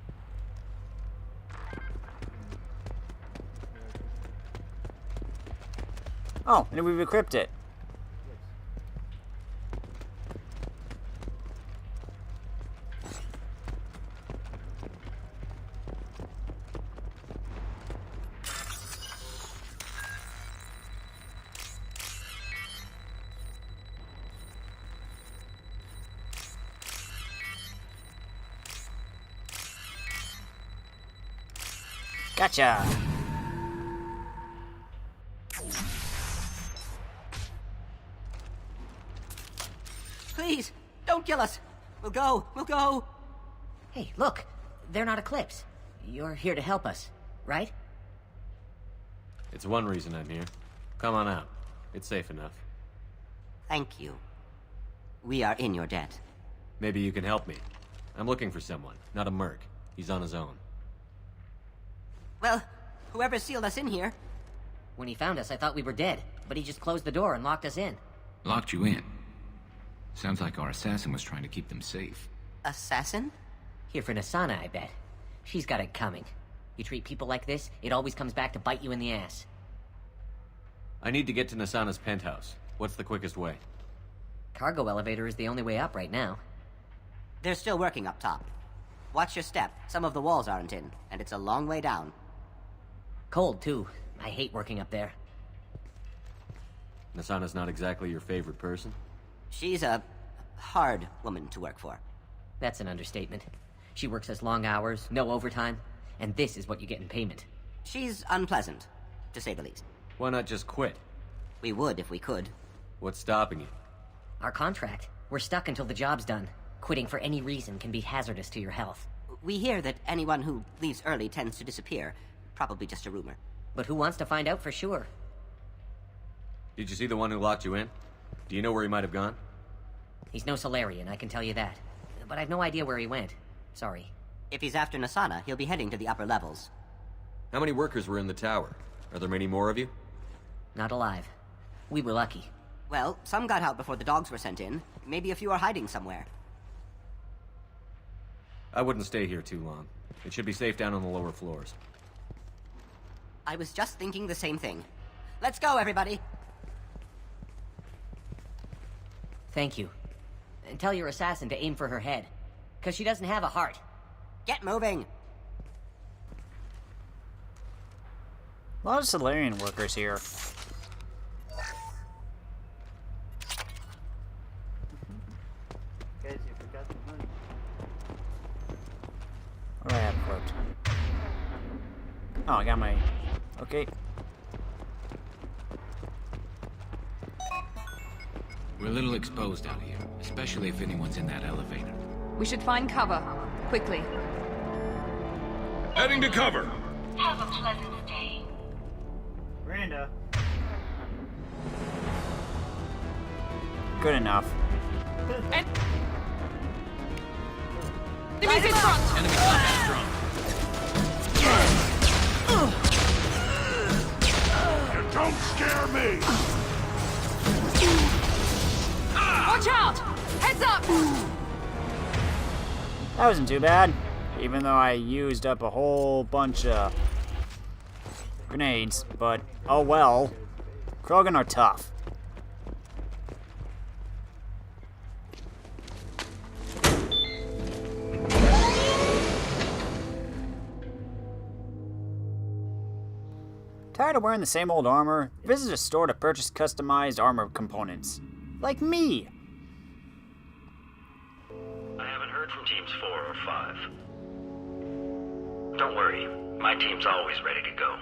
Oh, and we've equipped it. Gotcha! Please, don't kill us. We'll go. We'll go. Hey, look. They're not Eclipse. You're here to help us, right? It's one reason I'm here. Come on out. It's safe enough. Thank you. We are in your debt. Maybe you can help me. I'm looking for someone, not a merc. He's on his own. Well, whoever sealed us in here. When he found us, I thought we were dead, but he just closed the door and locked us in. Locked you in? Sounds like our assassin was trying to keep them safe. Assassin? Here for Nasana, I bet. She's got it coming. You treat people like this, it always comes back to bite you in the ass. I need to get to Nasana's penthouse. What's the quickest way? Cargo elevator is the only way up right now. They're still working up top. Watch your step. Some of the walls aren't in, and it's a long way down. Cold, too. I hate working up there. Nasana's not exactly your favorite person? She's a hard woman to work for. That's an understatement. She works us long hours, no overtime, and this is what you get in payment. She's unpleasant, to say the least. Why not just quit? We would if we could, What's stopping you? Our contract. We're stuck until the job's done. Quitting for any reason can be hazardous to your health. We hear that anyone who leaves early tends to disappear. Probably just a rumor. But who wants to find out for sure? Did you see the one who locked you in? Do you know where he might have gone? He's no Solarian, I can tell you that. But I've no idea where he went. Sorry. If he's after Nasana, he'll be heading to the upper levels. How many workers were in the tower? Are there many more of you? Not alive. We were lucky. Well, some got out before the dogs were sent in. Maybe a few are hiding somewhere. I wouldn't stay here too long. It should be safe down on the lower floors. I was just thinking the same thing. Let's go, everybody! Thank you. And tell your assassin to aim for her head. 'Cause she doesn't have a heart. Get moving! A lot of Solarian workers here. Guys, you forgot the money. What do I have equipped? Oh, I got my... Okay. We're a little exposed out here, especially if anyone's in that elevator. We should find cover. Quickly. Heading to cover. Have a pleasant day. Miranda. Good enough. Enemies in front! Enemy contact strong. You don't scare me! Watch out! Heads up! That wasn't too bad. Even though I used up a whole bunch of grenades. But, oh well. Krogan are tough. Tired of wearing the same old armor? Visit a store to purchase customized armor components. Like me! I haven't heard from teams 4 or 5. Don't worry, my team's always ready to go.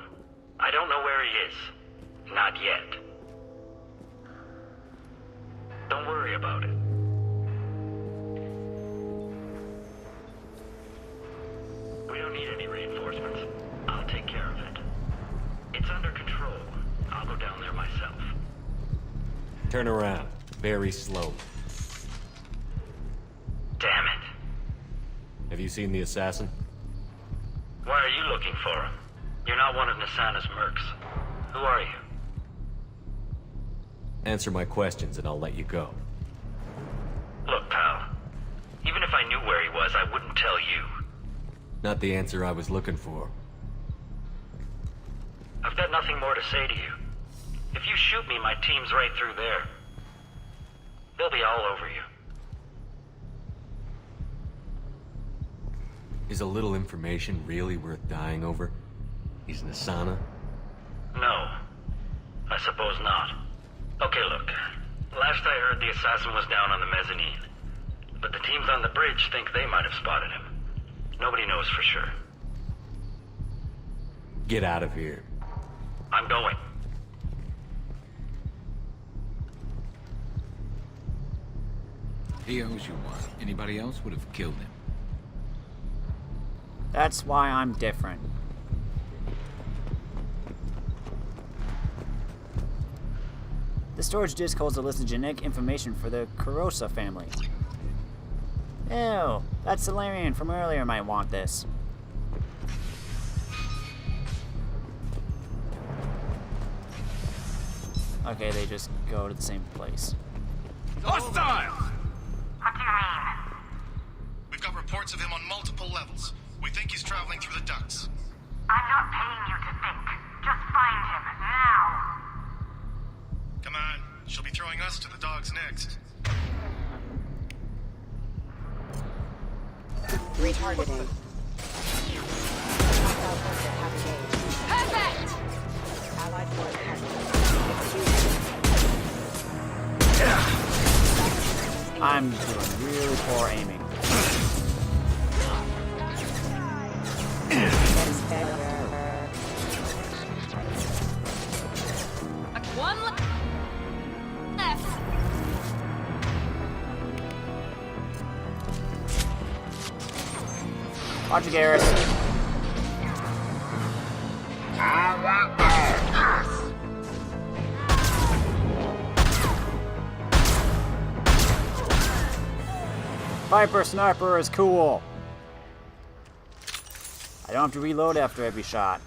I don't know where he is. Not yet. Don't worry about it. We don't need any reinforcements. I'll take care of it. It's under control. I'll go down there myself. Turn around. Very slowly. Damn it. Have you seen the assassin? Why are you looking for him? You're not one of Nasana's mercs. Who are you? Answer my questions and I'll let you go. Look, pal. Even if I knew where he was, I wouldn't tell you. Not the answer I was looking for. I've got nothing more to say to you. If you shoot me, my team's right through there. They'll be all over you. Is a little information really worth dying over? He's Nasana? No. I suppose not. Okay, look. Last I heard, the assassin was down on the mezzanine. But the teams on the bridge think they might have spotted him. Nobody knows for sure. Get out of here. I'm going. He owes you one. Anybody else would have killed him. That's why I'm different. The storage disk holds a list of genetic information for the Krios family. Ew, that Solarian from earlier might want this. Okay, they just go to the same place. Hostile! What do you mean? We've got reports of him on multiple levels. We think he's traveling through the ducts. I'm not paying you to think. Just find him, now! Come on, she'll be throwing us to the dogs next. Retargeting. Perfect! Allied force I'm doing really poor aiming. One left. Watch it, Garrus. Viper Sniper is cool. I don't have to reload after every shot.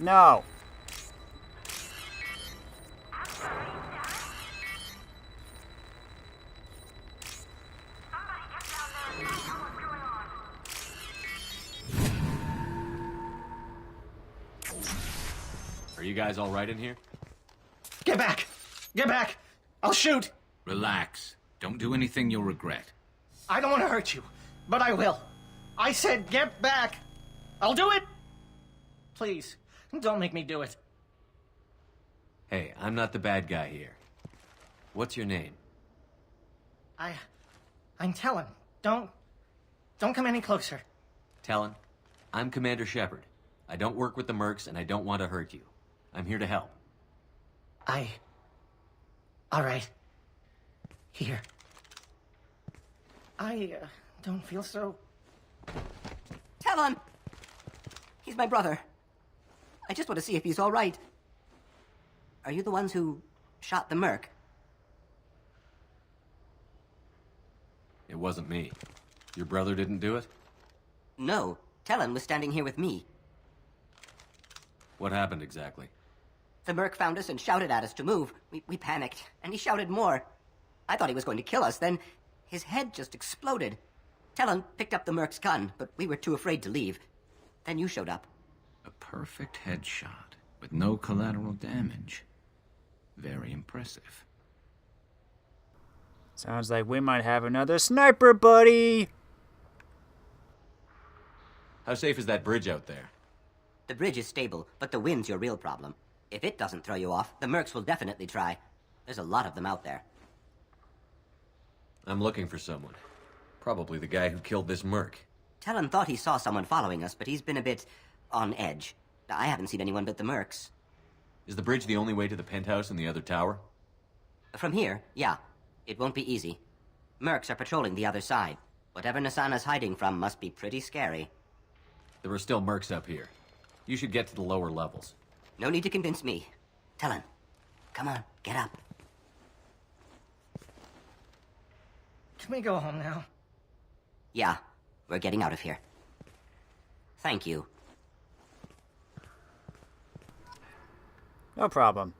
No. Are you guys all right in here? Get back! Get back! I'll shoot! Relax. Don't do anything you'll regret. I don't want to hurt you, but I will. I said get back! I'll do it! Please, don't make me do it. Hey, I'm not the bad guy here. What's your name? I'm Talon. Don't come any closer. Talon, I'm Commander Shepard. I don't work with the mercs, and I don't want to hurt you. I'm here to help. All right. Here. I don't feel so... Talon! He's my brother. I just want to see if he's all right. Are you the ones who shot the merc? It wasn't me. Your brother didn't do it? No. Talon was standing here with me. What happened exactly? The merc found us and shouted at us to move. We panicked, and he shouted more. I thought he was going to kill us, then his head just exploded. Talon picked up the merc's gun, but we were too afraid to leave. Then you showed up. A perfect headshot with no collateral damage. Very impressive. Sounds like we might have another sniper buddy. How safe is that bridge out there? The bridge is stable, but the wind's your real problem. If it doesn't throw you off, the mercs will definitely try. There's a lot of them out there. I'm looking for someone. Probably the guy who killed this merc. Talon thought he saw someone following us, but he's been a bit on edge. I haven't seen anyone but the mercs. Is the bridge the only way to the penthouse and the other tower? From here, yeah. It won't be easy. Mercs are patrolling the other side. Whatever Nasana's hiding from must be pretty scary. There are still mercs up here. You should get to the lower levels. No need to convince me. Talon, come on, get up. Can we go home now? Yeah, we're getting out of here. Thank you. No problem.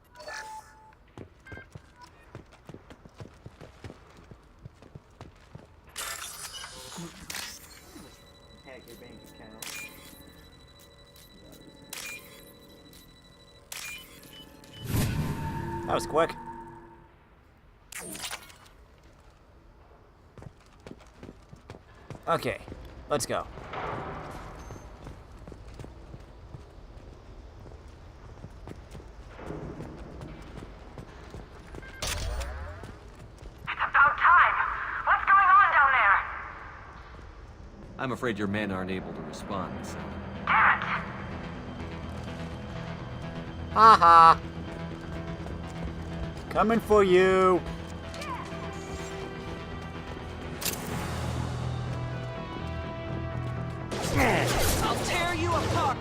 That was quick. Okay, let's go. I'm afraid your men aren't able to respond, so... Damn it! Haha! Coming for you! I'll tear you apart!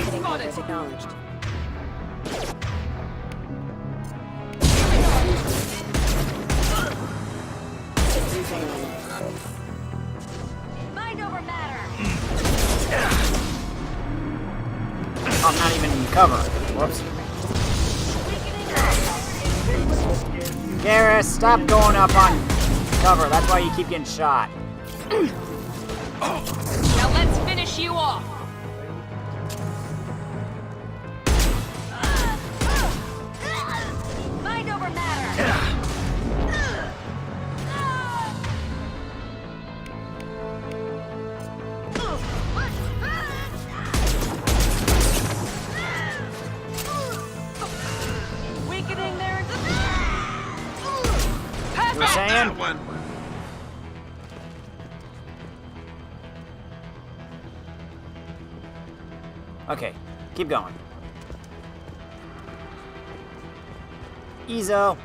Spotted. Acknowledged. Mind over matter! I'm not even in cover. Whoops. Garrus, stop going up on cover. That's why you keep getting shot. Now let's finish you off! Mind over matter! Okay, keep going. Eezo.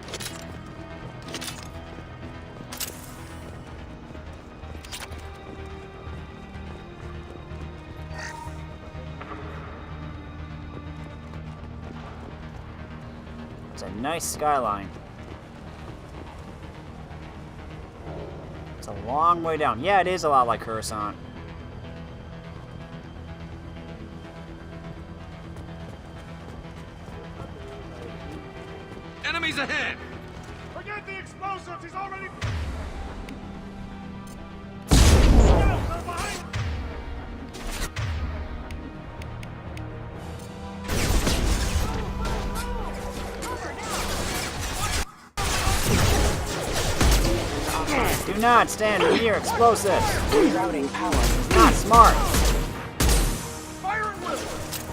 It's a nice skyline. It's a long way down. Yeah, it is a lot like Coruscant. Enemies ahead! Forget the explosives! He's already... Do not stand near explosives. Rerouting power. Not smart. Fire and will!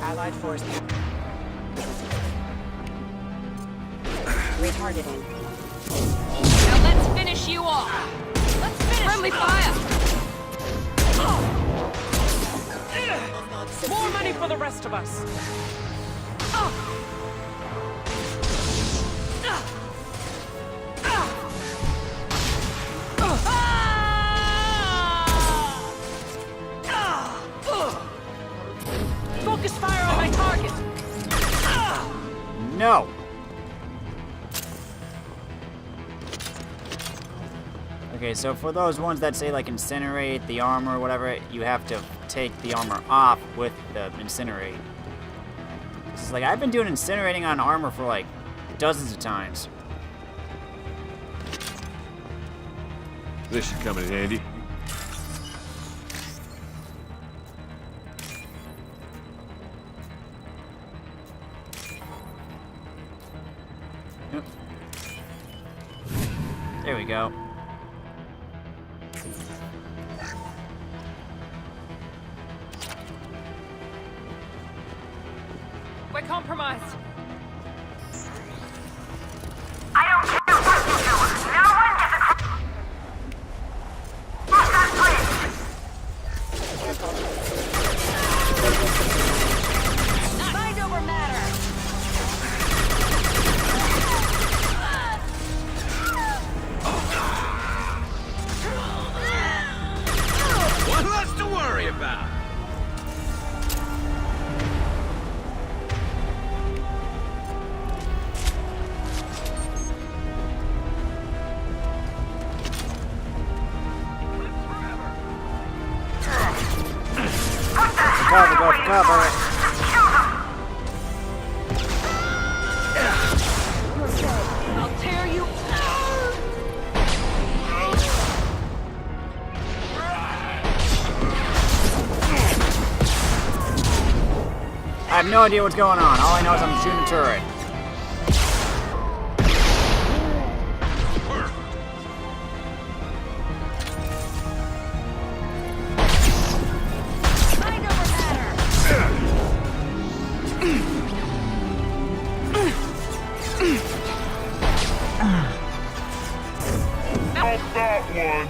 Allied force. Retargeting. Now let's finish you off. Let's finish. Friendly fire. More money for the rest of us. Focus fire on my target. No. Okay, so for those ones that say like incinerate the armor or whatever, you have to take the armor off with the incinerate. It's like I've been doing incinerating on armor for like dozens of times. This should come in handy. Yep. There we go. We're compromised. I don't care what you do. No one gets across that bridge. Mind over matter. One less to worry about. Cover, go for cover. I'll tear you. I have no idea what's going on. All I know is I'm shooting a turret. Mind over matter. Not that one!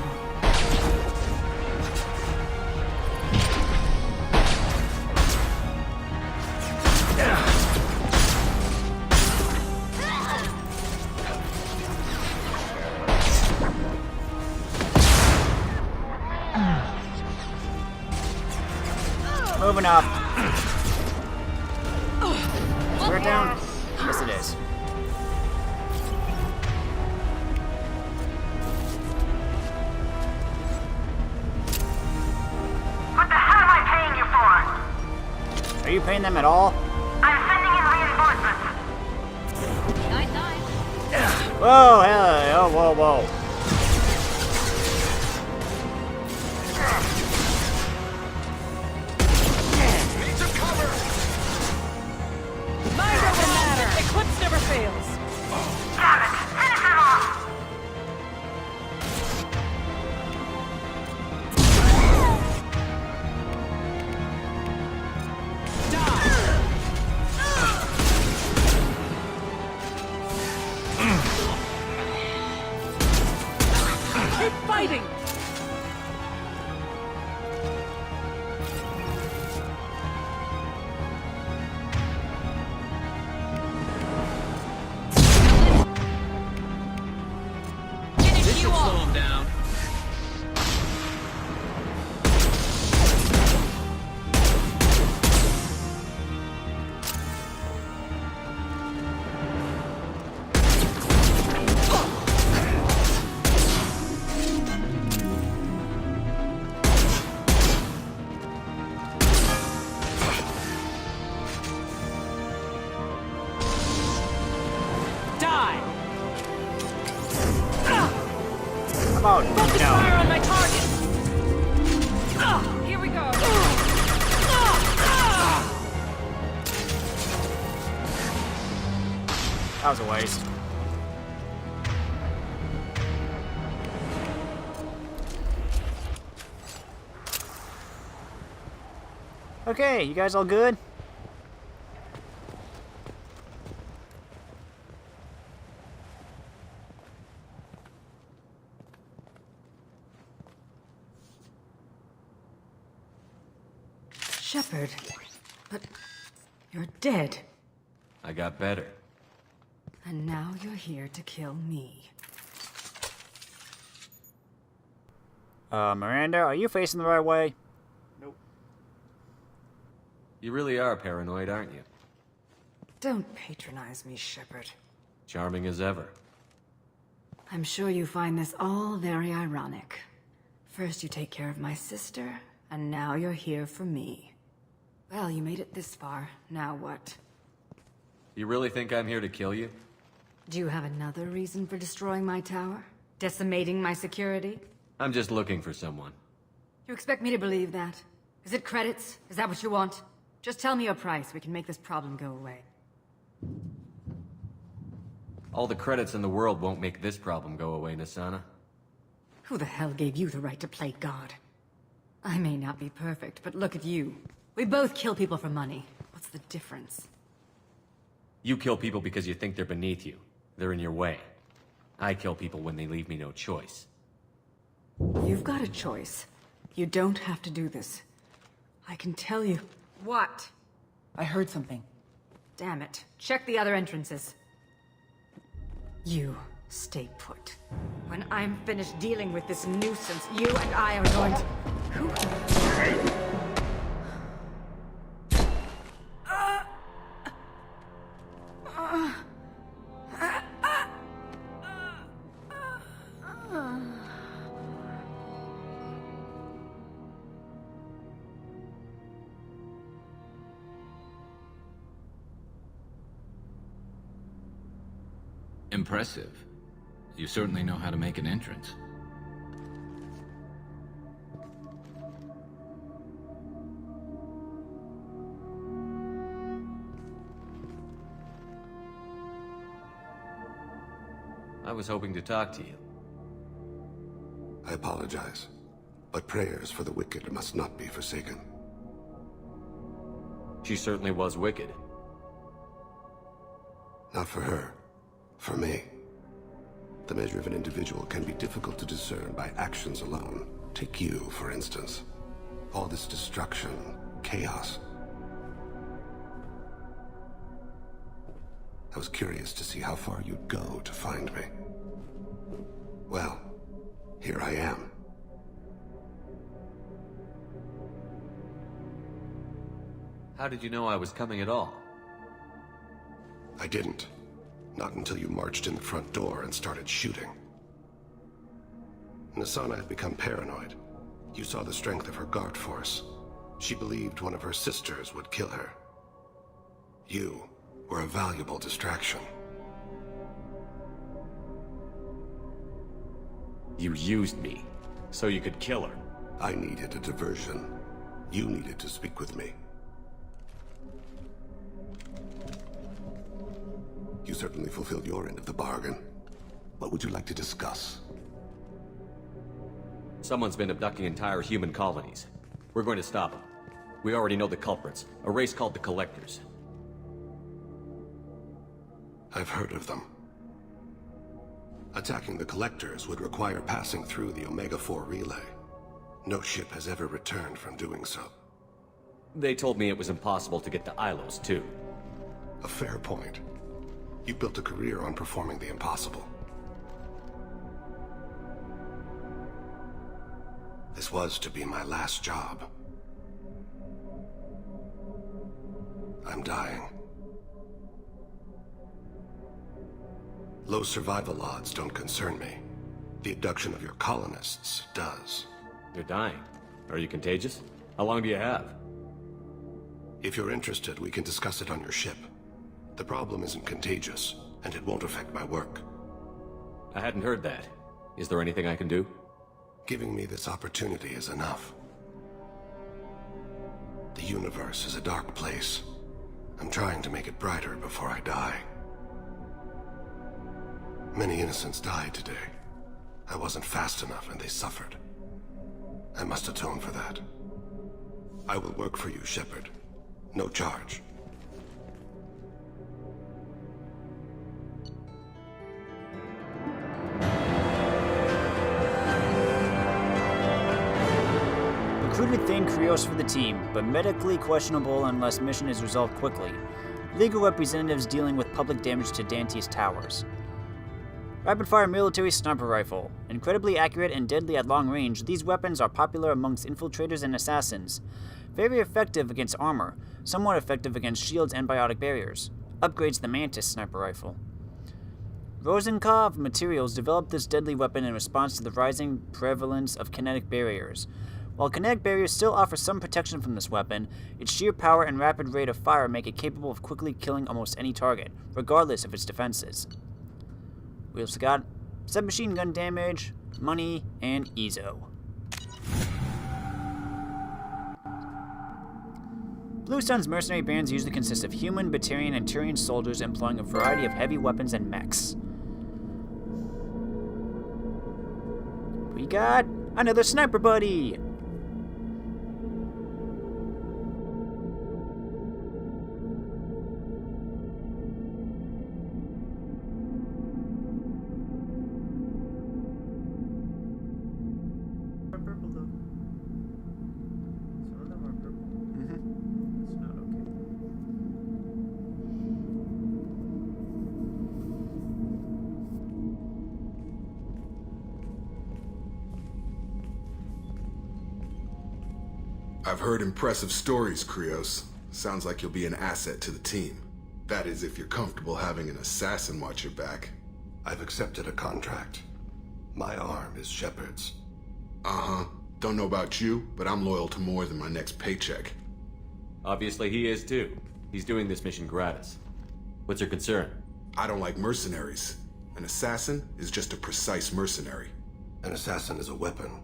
Moving up. We're down. Yes, it is. What the hell am I paying you for? Are you paying them at all? I'm sending in reinforcements. Night, night. Whoa, hell, oh, whoa, whoa. Need some cover! Mind over matter. Eclipse never fails. Damn it! Finish it off! That was a waste. Okay, you guys all good? Shepard, but you're dead. I got better. And now you're here to kill me. Miranda, are you facing the right way? Nope. You really are paranoid, aren't you? Don't patronize me, Shepard. Charming as ever. I'm sure you find this all very ironic. First you take care of my sister, and now you're here for me. Well, you made it this far. Now what? You really think I'm here to kill you? Do you have another reason for destroying my tower? Decimating my security? I'm just looking for someone. You expect me to believe that? Is it credits? Is that what you want? Just tell me your price. We can make this problem go away. All the credits in the world won't make this problem go away, Nasana. Who the hell gave you the right to play God? I may not be perfect, but look at you. We both kill people for money. What's the difference? You kill people because you think they're beneath you. They're in your way. I kill people when they leave me no choice. You've got a choice. You don't have to do this. I can tell you. What? I heard something. Damn it. Check the other entrances. You stay put. When I'm finished dealing with this nuisance, you and I are going to... Who? Impressive. You certainly know how to make an entrance. I was hoping to talk to you. I apologize, but prayers for the wicked must not be forsaken. She certainly was wicked. Not for her. For me. The measure of an individual can be difficult to discern by actions alone. Take you, for instance. All this destruction, chaos. I was curious to see how far you'd go to find me. Well, here I am. How did you know I was coming at all? I didn't. Not until you marched in the front door and started shooting. Nasana had become paranoid. You saw the strength of her guard force. She believed one of her sisters would kill her. You were a valuable distraction. You used me, so you could kill her. I needed a diversion. You needed to speak with me. You certainly fulfilled your end of the bargain. What would you like to discuss? Someone's been abducting entire human colonies. We're going to stop them. We already know the culprits, a race called the Collectors. I've heard of them. Attacking the Collectors would require passing through the Omega-4 relay. No ship has ever returned from doing so. They told me it was impossible to get to Ilos, too. A fair point. You built a career on performing the impossible. This was to be my last job. I'm dying. Low survival odds don't concern me. The abduction of your colonists does. You're dying. Are you contagious? How long do you have? If you're interested, we can discuss it on your ship. The problem isn't contagious, and it won't affect my work. I hadn't heard that. Is there anything I can do? Giving me this opportunity is enough. The universe is a dark place. I'm trying to make it brighter before I die. Many innocents died today. I wasn't fast enough and they suffered. I must atone for that. I will work for you, Shepard. No charge. Recruited Thane Krios for the team, but medically questionable unless mission is resolved quickly. Legal representatives dealing with public damage to Dante's towers. Rapid-fire military sniper rifle. Incredibly accurate and deadly at long range, these weapons are popular amongst infiltrators and assassins. Very effective against armor, somewhat effective against shields and biotic barriers. Upgrades the Mantis sniper rifle. Rosenkopf Materials developed this deadly weapon in response to the rising prevalence of kinetic barriers. While kinetic barriers still offer some protection from this weapon, its sheer power and rapid rate of fire make it capable of quickly killing almost any target, regardless of its defenses. We also got submachine gun damage, money, and Ezo. Blue Sun's mercenary bands usually consist of human, Batarian, and Turian soldiers employing a variety of heavy weapons and mechs. We got another sniper buddy! I've heard impressive stories, Krios. Sounds like you'll be an asset to the team. That is, if you're comfortable having an assassin watch your back. I've accepted a contract. My arm is Shepard's. Uh-huh. Don't know about you, but I'm loyal to more than my next paycheck. Obviously he is too. He's doing this mission gratis. What's your concern? I don't like mercenaries. An assassin is just a precise mercenary. An assassin is a weapon.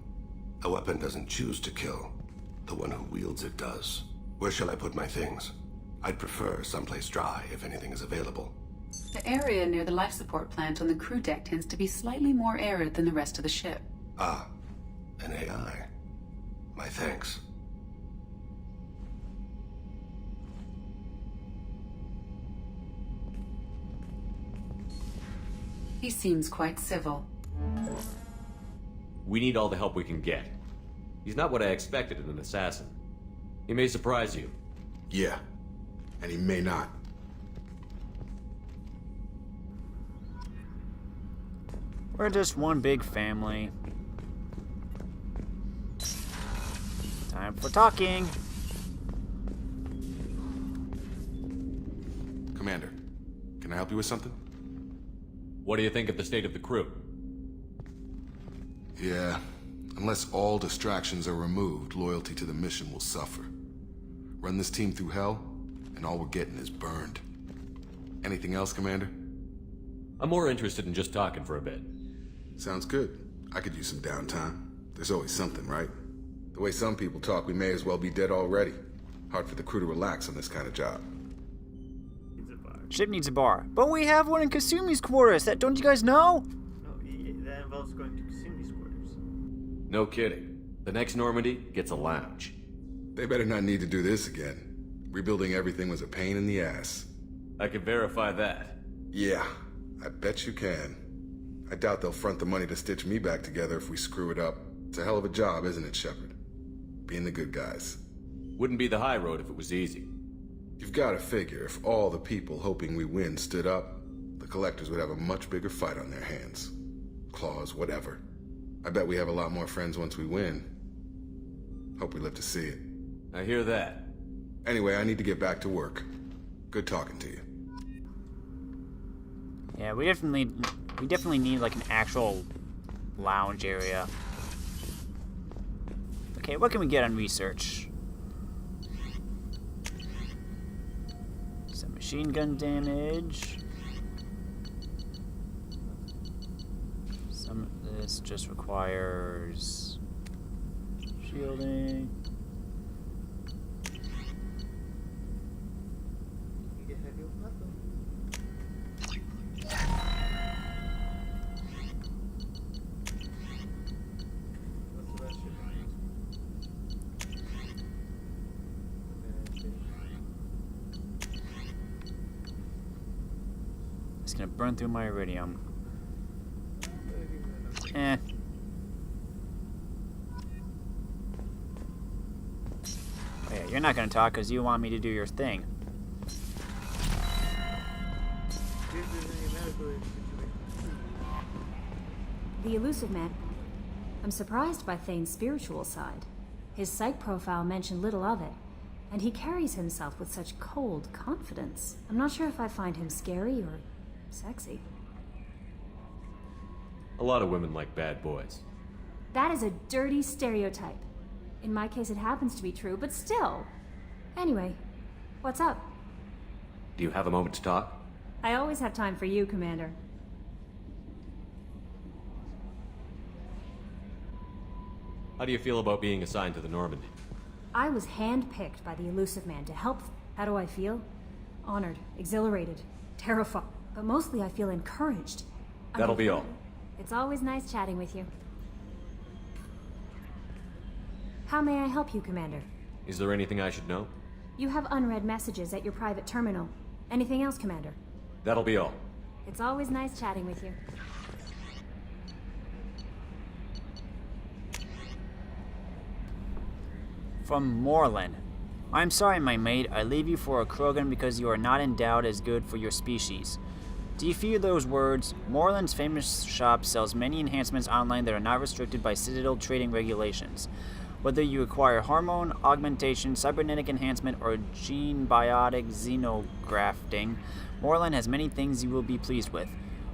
A weapon doesn't choose to kill. The one who wields it does. Where shall I put my things? I'd prefer someplace dry if anything is available. The area near the life support plant on the crew deck tends to be slightly more arid than the rest of the ship. Ah, an AI. My thanks. He seems quite civil. We need all the help we can get. He's not what I expected in an assassin. He may surprise you. Yeah, and he may not. We're just one big family. Time for talking. Commander, can I help you with something? What do you think of the state of the crew? Yeah, unless all distractions are removed, loyalty to the mission will suffer. Run this team through hell, and all we're getting is burned. Anything else, Commander? I'm more interested in just talking for a bit. Sounds good. I could use some downtime. There's always something, right? The way some people talk, we may as well be dead already. Hard for the crew to relax on this kind of job. Ship needs a bar. But we have one in Kasumi's quarters. That don't you guys know? No, that involves going to Kasumi's quarters. No kidding. The next Normandy gets a lounge. They better not need to do this again. Rebuilding everything was a pain in the ass. I can verify that. Yeah, I bet you can. I doubt they'll front the money to stitch me back together if we screw it up. It's a hell of a job, isn't it, Shepard? Being the good guys. Wouldn't be the high road if it was easy. You've got to figure, if all the people hoping we win stood up, the Collectors would have a much bigger fight on their hands. Claws, whatever. I bet we have a lot more friends once we win. Hope we live to see it. I hear that. Anyway, I need to get back to work. Good talking to you. Yeah, we definitely need like an actual lounge area. Okay, what can we get on research? Some machine gun damage. Some of this just requires shielding. gonna burn through my iridium. Eh. Oh, yeah, you're not gonna talk because you want me to do your thing. The Elusive Man. I'm surprised by Thane's spiritual side. His psych profile mentioned little of it, and he carries himself with such cold confidence. I'm not sure if I find him scary or sexy. A lot of women like bad boys. That is a dirty stereotype. In my case, it happens to be true, but still. Anyway, what's up? Do you have a moment to talk? I always have time for you, Commander. How do you feel about being assigned to the Normandy? I was handpicked by the Elusive Man to help. How do I feel? Honored, exhilarated, terrified, but mostly I feel encouraged. That'll be all. It's always nice chatting with you. How may I help you, Commander? Is there anything I should know? You have unread messages at your private terminal. Anything else, Commander? That'll be all. It's always nice chatting with you. From Moreland. I'm sorry, my mate. I leave you for a Krogan because you are not endowed as good for your species. Do you fear those words? Moreland's famous shop sells many enhancements online that are not restricted by Citadel trading regulations. Whether you acquire hormone, augmentation, cybernetic enhancement, or gene biotic xenografting, Moreland has many things you will be pleased with.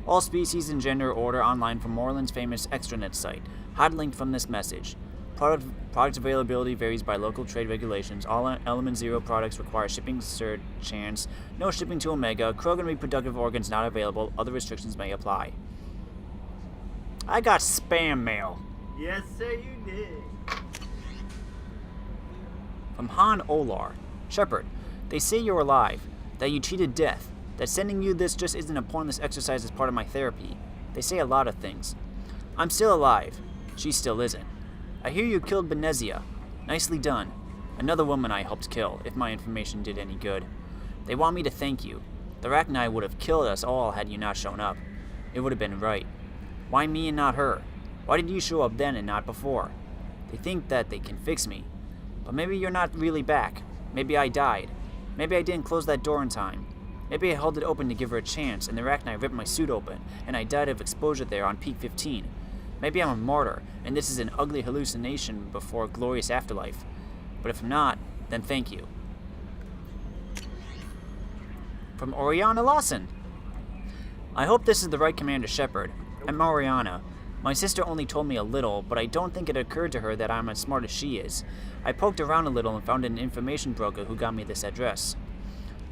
All species and gender order online from Moreland's famous extranet site. Hot link from this message. Product availability varies by local trade regulations. All Element Zero products require shipping surcharge. No shipping to Omega. Krogan reproductive organs not available. Other restrictions may apply. I got spam mail. Yes, sir, you did. From Han Olar. Shepard, they say you're alive, that you cheated death, that sending you this just isn't a pointless exercise as part of my therapy. They say a lot of things. I'm still alive. She still isn't. I hear you killed Benezia. Nicely done. Another woman I helped kill, if my information did any good. They want me to thank you. The Rachni would have killed us all had you not shown up. It would have been right. Why me and not her? Why did you show up then and not before? They think that they can fix me. But maybe you're not really back. Maybe I died. Maybe I didn't close that door in time. Maybe I held it open to give her a chance, and the Rachni ripped my suit open, and I died of exposure there on Peak 15. Maybe I'm a martyr, and this is an ugly hallucination before a glorious afterlife. But if I'm not, then thank you. From Oriana Lawson. I hope this is the right Commander Shepard. I'm Oriana. My sister only told me a little, but I don't think it occurred to her that I'm as smart as she is. I poked around a little and found an information broker who got me this address.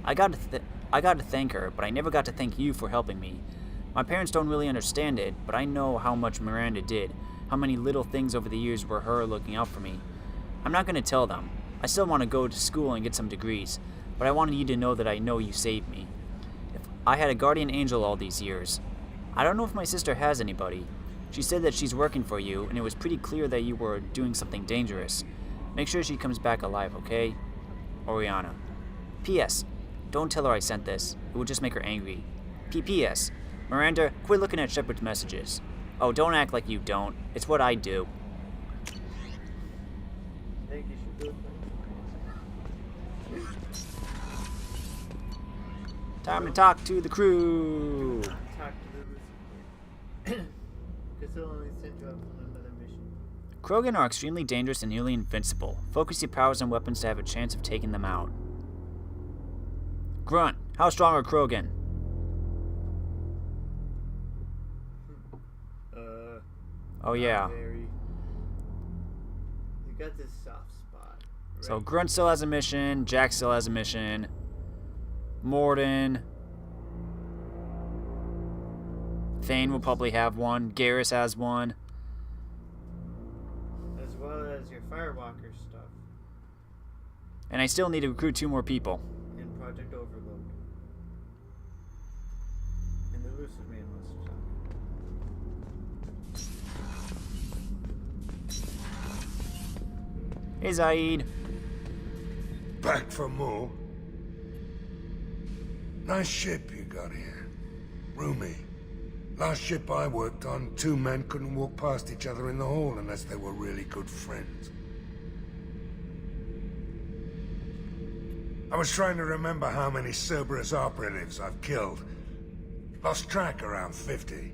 I got to thank her, but I never got to thank you for helping me. My parents don't really understand it, but I know how much Miranda did, how many little things over the years were her looking out for me. I'm not going to tell them. I still want to go to school and get some degrees, but I wanted you to know that I know you saved me. If I had a guardian angel all these years. I don't know if my sister has anybody. She said that she's working for you, and it was pretty clear that you were doing something dangerous. Make sure she comes back alive, okay? Oriana. P.S. Don't tell her I sent this. It would just make her angry. P.P.S. Miranda, quit looking at Shepard's messages. Oh, don't act like you don't. It's what I do. Thank you, Shepard. Time to talk to the crew. Talk to the Because he'll only send you up on another mission. Krogan are extremely dangerous and nearly invincible. Focus your powers and weapons to have a chance of taking them out. Grunt, how strong are Krogan? Oh yeah. You got this soft spot. Right? So Grunt still has a mission, Jack still has a mission, Morden, Thane will probably have one, Garrus has one. As well as your Firewalker stuff. And I still need to recruit 2 more people. And Project Overload. And the Elusive Man must stop. Hey Zaid. Back from Mu. Nice ship you got here. Rumi. Last ship I worked on, two men couldn't walk past each other in the hall unless they were really good friends. I was trying to remember how many Cerberus operatives I've killed. Lost track around 50.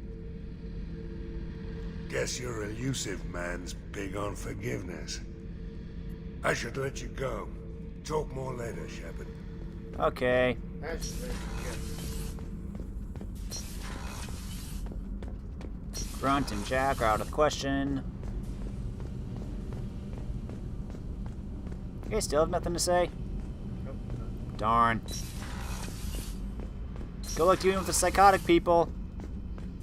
Guess your elusive man's big on forgiveness. I should let you go. Talk more later, Shepard. Okay. Grunt and Jack are out of the question. You guys still have nothing to say? Nope. Darn. Good luck dealing with the psychotic people.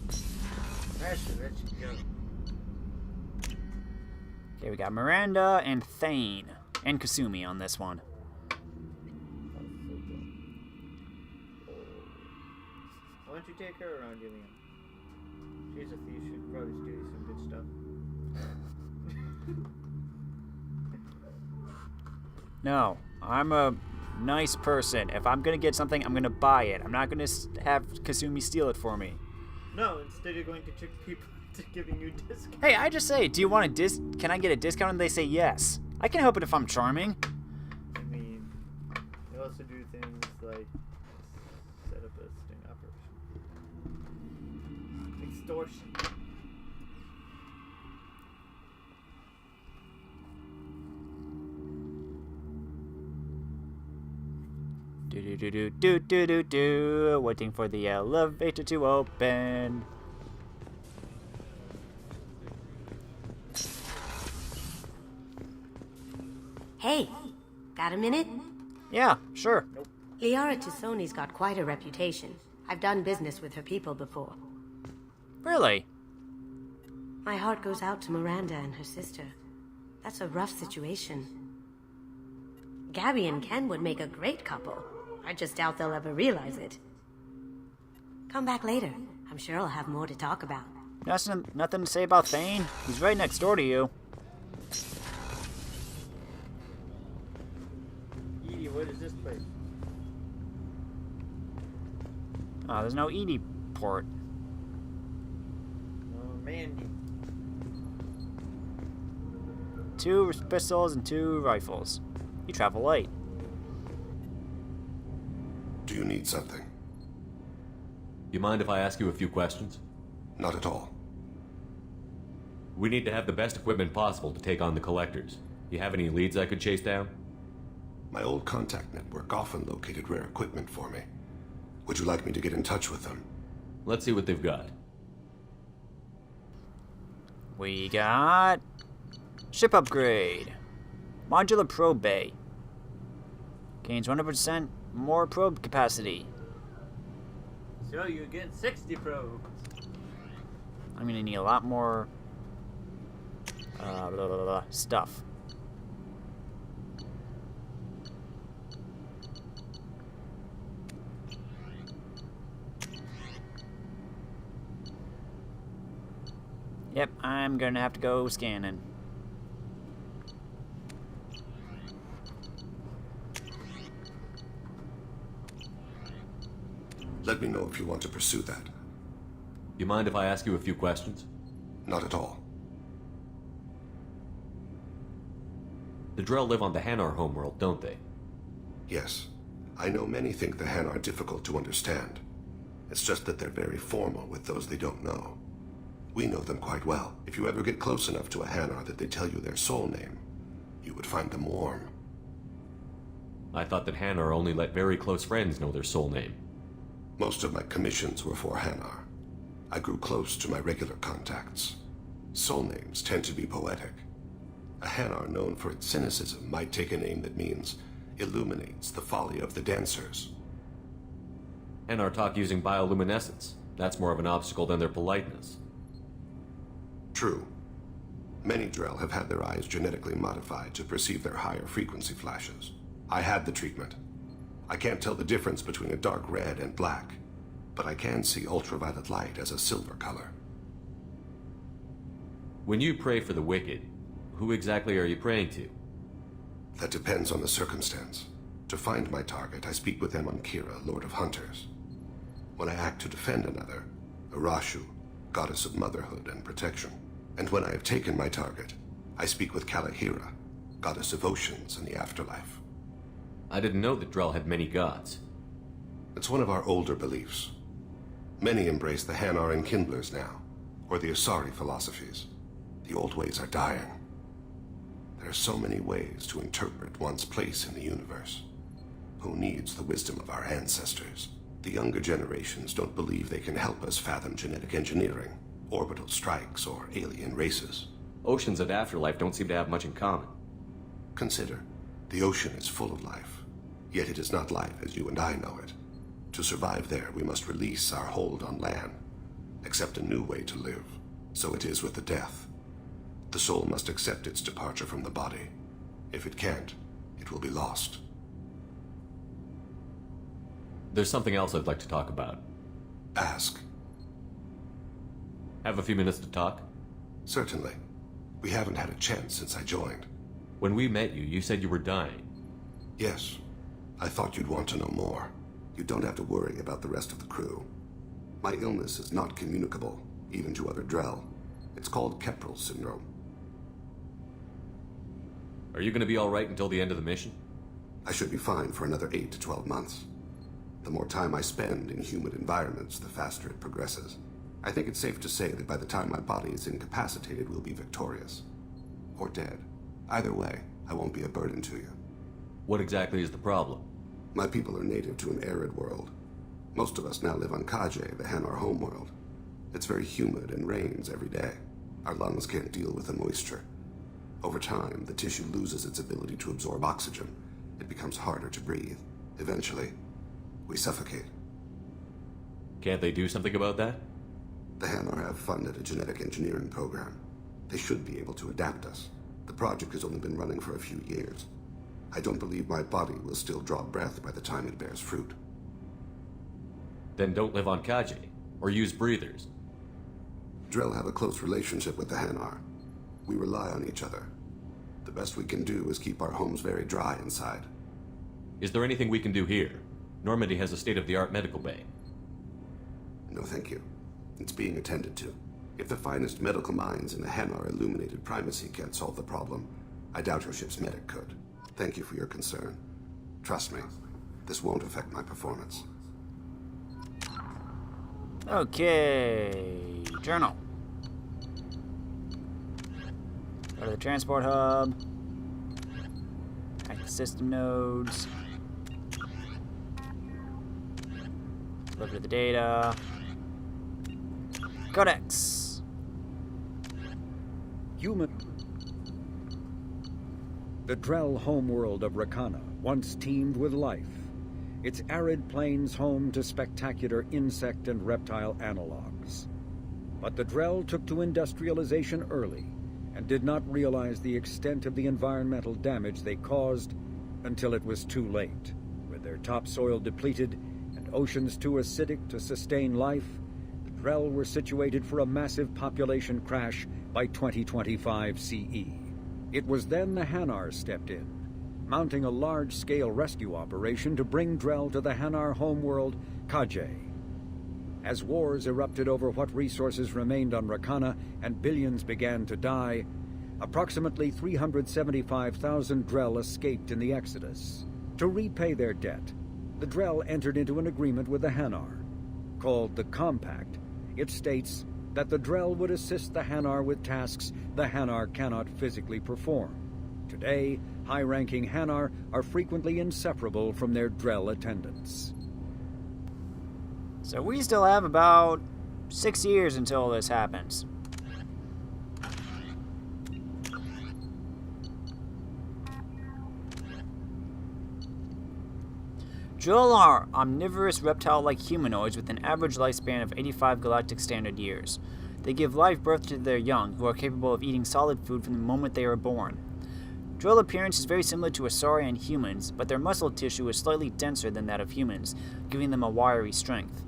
I should let you go. Okay, we got Miranda and Thane and Kasumi on this one. Why don't you take her around, Illium? She's a thief. She'd probably do you some good stuff. No, I'm a nice person. If I'm gonna get something, I'm gonna buy it. I'm not gonna have Kasumi steal it for me. No, instead you're going to trick people into giving you discounts. Hey, I just say, do you want a can I get a discount? And they say yes. I can help it if I'm charming. I mean, they also do things like set up a sting operation. Extortion. Do. Waiting for the elevator to open. Hey, got a minute? Yeah, sure. Liara Tusoni's got quite a reputation. I've done business with her people before. Really? My heart goes out to Miranda and her sister. That's a rough situation. Gabby and Ken would make a great couple. I just doubt they'll ever realize it. Come back later. I'm sure I'll have more to talk about. Nothing to say about Thane? He's right next door to you. Edie, what is this place? Oh, there's no Edie port. Oh, Mandy. 2 pistols and 2 rifles. You travel light. Do you need something? You mind if I ask you a few questions? Not at all. We need to have the best equipment possible to take on the collectors. You have any leads I could chase down? My old contact network often located rare equipment for me. Would you like me to get in touch with them? Let's see what they've got. We got... Ship upgrade. Modular probe bay. Gains 100% more probe capacity. So you get 60 probes. I'm gonna need a lot more stuff. Yep, I'm gonna have to go scanning. Let me know if you want to pursue that. You mind if I ask you a few questions? Not at all. The Drell live on the Hanar homeworld, don't they? Yes. I know many think the Han are difficult to understand. It's just that they're very formal with those they don't know. We know them quite well. If you ever get close enough to a Hanar that they tell you their soul name, you would find them warm. I thought that Hanar only let very close friends know their soul name. Most of my commissions were for Hanar. I grew close to my regular contacts. Soul names tend to be poetic. A Hanar known for its cynicism might take a name that means illuminates the folly of the dancers. Hanar talk using bioluminescence. That's more of an obstacle than their politeness. True. Many Drell have had their eyes genetically modified to perceive their higher frequency flashes. I had the treatment. I can't tell the difference between a dark red and black, but I can see ultraviolet light as a silver color. When you pray for the wicked, who exactly are you praying to? That depends on the circumstance. To find my target, I speak with them on Kira, Lord of Hunters. When I act to defend another, Arashu, goddess of motherhood and protection. And when I have taken my target, I speak with Kalahira, goddess of oceans and the afterlife. I didn't know that Drell had many gods. It's one of our older beliefs. Many embrace the Hanar and Kindlers now, or the Asari philosophies. The old ways are dying. There are so many ways to interpret one's place in the universe. Who needs the wisdom of our ancestors? The younger generations don't believe they can help us fathom genetic engineering, orbital strikes, or alien races. Oceans and afterlife don't seem to have much in common. Consider, the ocean is full of life, yet it is not life as you and I know it. To survive there, we must release our hold on land, accept a new way to live. So it is with the death. The soul must accept its departure from the body. If it can't, it will be lost. There's something else I'd like to talk about. Ask. Have a few minutes to talk? Certainly. We haven't had a chance since I joined. When we met you, you said you were dying. Yes. I thought you'd want to know more. You don't have to worry about the rest of the crew. My illness is not communicable, even to other Drell. It's called Keprel syndrome. Are you going to be all right until the end of the mission? I should be fine for another 8 to 12 months. The more time I spend in humid environments, the faster it progresses. I think it's safe to say that by the time my body is incapacitated, we'll be victorious. Or dead. Either way, I won't be a burden to you. What exactly is the problem? My people are native to an arid world. Most of us now live on Kaje, the Hanar homeworld. It's very humid and rains every day. Our lungs can't deal with the moisture. Over time, the tissue loses its ability to absorb oxygen. It becomes harder to breathe. Eventually, we suffocate. Can't they do something about that? The Hanar have funded a genetic engineering program. They should be able to adapt us. The project has only been running for a few years. I don't believe my body will still draw breath by the time it bears fruit. Then don't live on Kaje, or use breathers. Drell have a close relationship with the Hanar. We rely on each other. The best we can do is keep our homes very dry inside. Is there anything we can do here? Normandy has a state-of-the-art medical bay. No, thank you. It's being attended to. If the finest medical minds in the Hanar illuminated primacy can't solve the problem, I doubt your ship's medic could. Thank you for your concern. Trust me, this won't affect my performance. Okay, journal. Go to the transport hub. Active system nodes. Look at the data. Codex. Human. The Drell homeworld of Rakana once teemed with life, its arid plains home to spectacular insect and reptile analogs. But the Drell took to industrialization early and did not realize the extent of the environmental damage they caused until it was too late. With their topsoil depleted and oceans too acidic to sustain life, the Drell were situated for a massive population crash by 2025 CE. It was then the Hanar stepped in, mounting a large-scale rescue operation to bring Drell to the Hanar homeworld, Kaje. As wars erupted over what resources remained on Rakana and billions began to die, approximately 375,000 Drell escaped in the Exodus. To repay their debt, the Drell entered into an agreement with the Hanar. Called the Compact, it states that the Drell would assist the Hanar with tasks the Hanar cannot physically perform. Today, high-ranking Hanar are frequently inseparable from their Drell attendants. So we still have about 6 years until this happens. Drell are omnivorous reptile-like humanoids with an average lifespan of 85 galactic standard years. They give live birth to their young, who are capable of eating solid food from the moment they are born. Drell appearance is very similar to Asari and humans, but their muscle tissue is slightly denser than that of humans, giving them a wiry strength.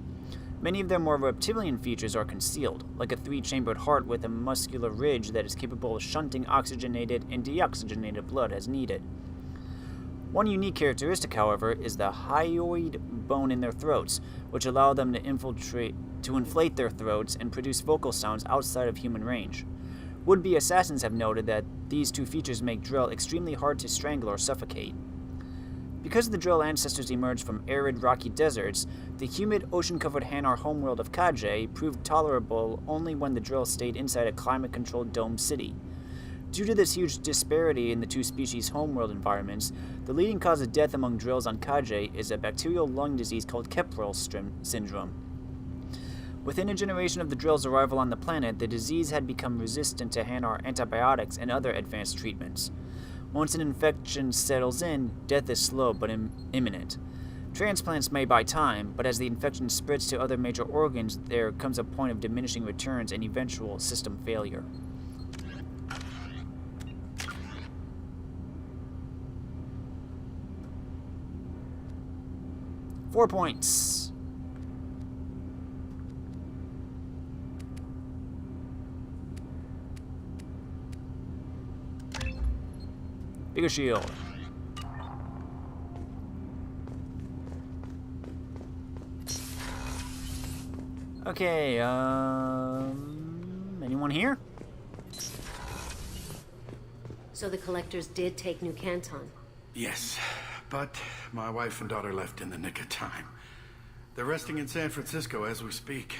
Many of their more reptilian features are concealed, like a 3-chambered heart with a muscular ridge that is capable of shunting oxygenated and deoxygenated blood as needed. One unique characteristic, however, is the hyoid bone in their throats, which allow them to inflate their throats and produce vocal sounds outside of human range. Would-be assassins have noted that these two features make Drell extremely hard to strangle or suffocate. Because the Drell ancestors emerged from arid, rocky deserts, the humid, ocean-covered Hanar homeworld of Kajay proved tolerable only when the Drell stayed inside a climate-controlled domed city. Due to this huge disparity in the two species' homeworld environments, the leading cause of death among Drills on Kajay is a bacterial lung disease called Kepral syndrome. Within a generation of the Drill's arrival on the planet, the disease had become resistant to Hanar antibiotics and other advanced treatments. Once an infection settles in, death is slow but imminent. Transplants may buy time, but as the infection spreads to other major organs, there comes a point of diminishing returns and eventual system failure. Four points. Bigger shield. Okay, anyone here? So the collectors did take New Canton? Yes, but my wife and daughter left in the nick of time. They're resting in San Francisco as we speak.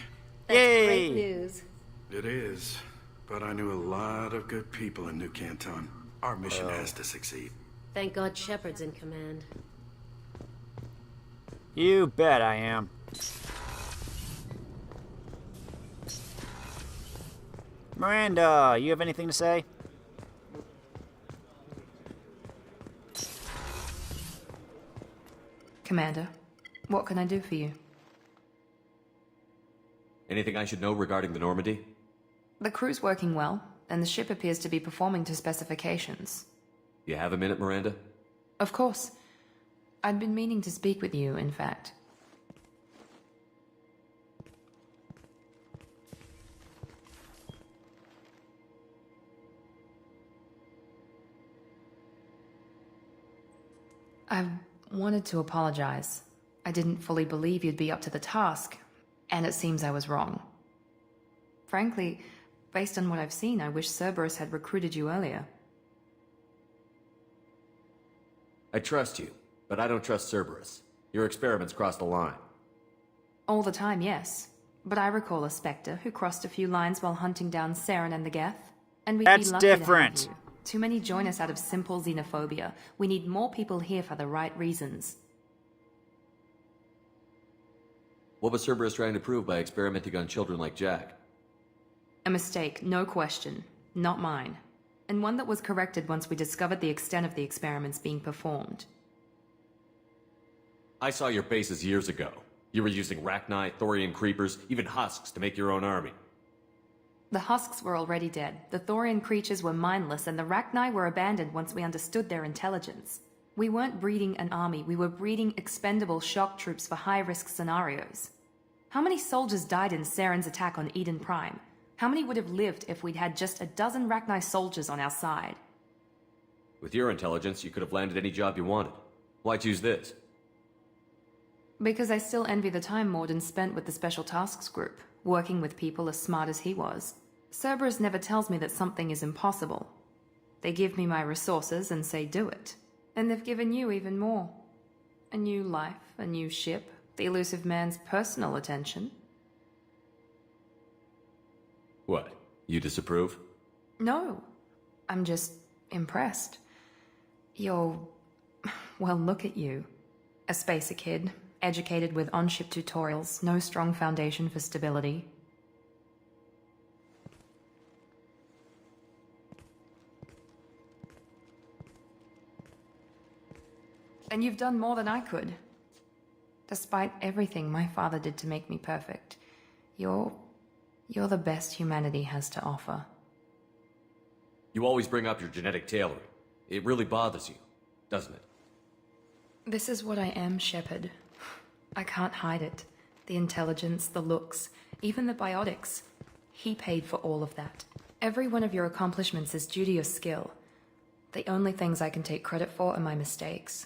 That's great news. It is, but I knew a lot of good people in New Canton. Our mission has to succeed. Thank God Shepard's in command. You bet I am. Miranda, you have anything to say? Commander, what can I do for you? Anything I should know regarding the Normandy? The crew's working well, and the ship appears to be performing to specifications. You have a minute, Miranda? Of course. I'd been meaning to speak with you, in fact. I wanted to apologize. I didn't fully believe you'd be up to the task, and it seems I was wrong. Frankly, based on what I've seen, I wish Cerberus had recruited you earlier. I trust you, but I don't trust Cerberus. Your experiments crossed the line. All the time, yes. But I recall a Spectre who crossed a few lines while hunting down Saren and the Geth. And we'd That's be lucky different. To have you. Too many join us out of simple xenophobia. We need more people here for the right reasons. What was Cerberus trying to prove by experimenting on children like Jack? A mistake, no question. Not mine. And one that was corrected once we discovered the extent of the experiments being performed. I saw your bases years ago. You were using Rachni, Thorian creepers, even husks to make your own army. The husks were already dead, the Thorian creatures were mindless, and the Rachni were abandoned once we understood their intelligence. We weren't breeding an army, we were breeding expendable shock troops for high-risk scenarios. How many soldiers died in Saren's attack on Eden Prime? How many would have lived if we'd had just a dozen Rachni soldiers on our side? With your intelligence, you could have landed any job you wanted. Why choose this? Because I still envy the time Morden spent with the Special Tasks Group, working with people as smart as he was. Cerberus never tells me that something is impossible. They give me my resources and say do it. And they've given you even more. A new life, a new ship, the elusive man's personal attention. What? You disapprove? No. I'm just impressed. You're... well, look at you. A spacer kid, educated with on-ship tutorials, no strong foundation for stability. And you've done more than I could. Despite everything my father did to make me perfect, you're the best humanity has to offer. You always bring up your genetic tailoring. It really bothers you, doesn't it? This is what I am, Shepard. I can't hide it. The intelligence, the looks, even the biotics. He paid for all of that. Every one of your accomplishments is due to your skill. The only things I can take credit for are my mistakes.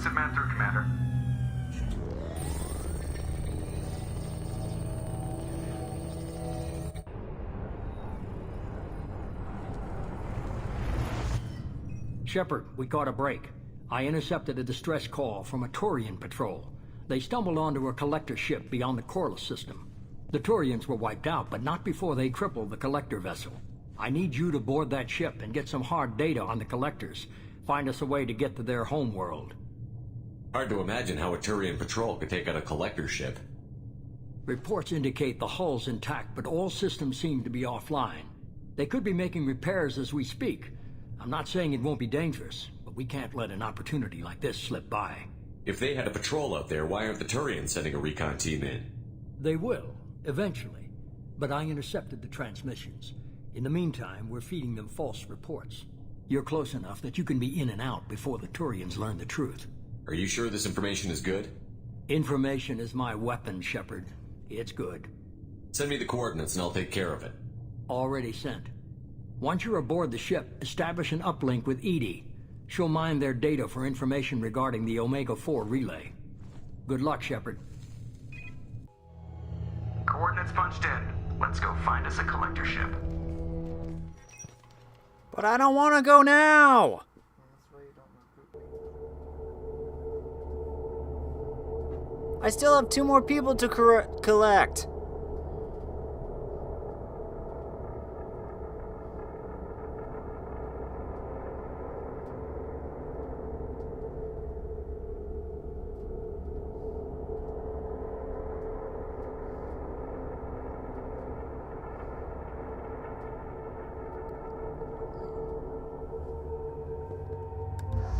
Elusive man through, Commander. Shepard, we caught a break. I intercepted a distress call from a Turian patrol. They stumbled onto a collector ship beyond the Corliss system. The Turians were wiped out, but not before they crippled the collector vessel. I need you to board that ship and get some hard data on the collectors. Find us a way to get to their homeworld. Hard to imagine how a Turian patrol could take out a collector ship. Reports indicate the hull's intact, but all systems seem to be offline. They could be making repairs as we speak. I'm not saying it won't be dangerous, but we can't let an opportunity like this slip by. If they had a patrol out there, why aren't the Turians sending a recon team in? They will, eventually. But I intercepted the transmissions. In the meantime, we're feeding them false reports. You're close enough that you can be in and out before the Turians learn the truth. Are you sure this information is good? Information is my weapon, Shepard. It's good. Send me the coordinates and I'll take care of it. Already sent. Once you're aboard the ship, establish an uplink with Edie. She'll mine their data for information regarding the Omega-4 relay. Good luck, Shepard. Coordinates punched in. Let's go find us a collector ship. But I don't want to go now! I still have 2 more people to collect.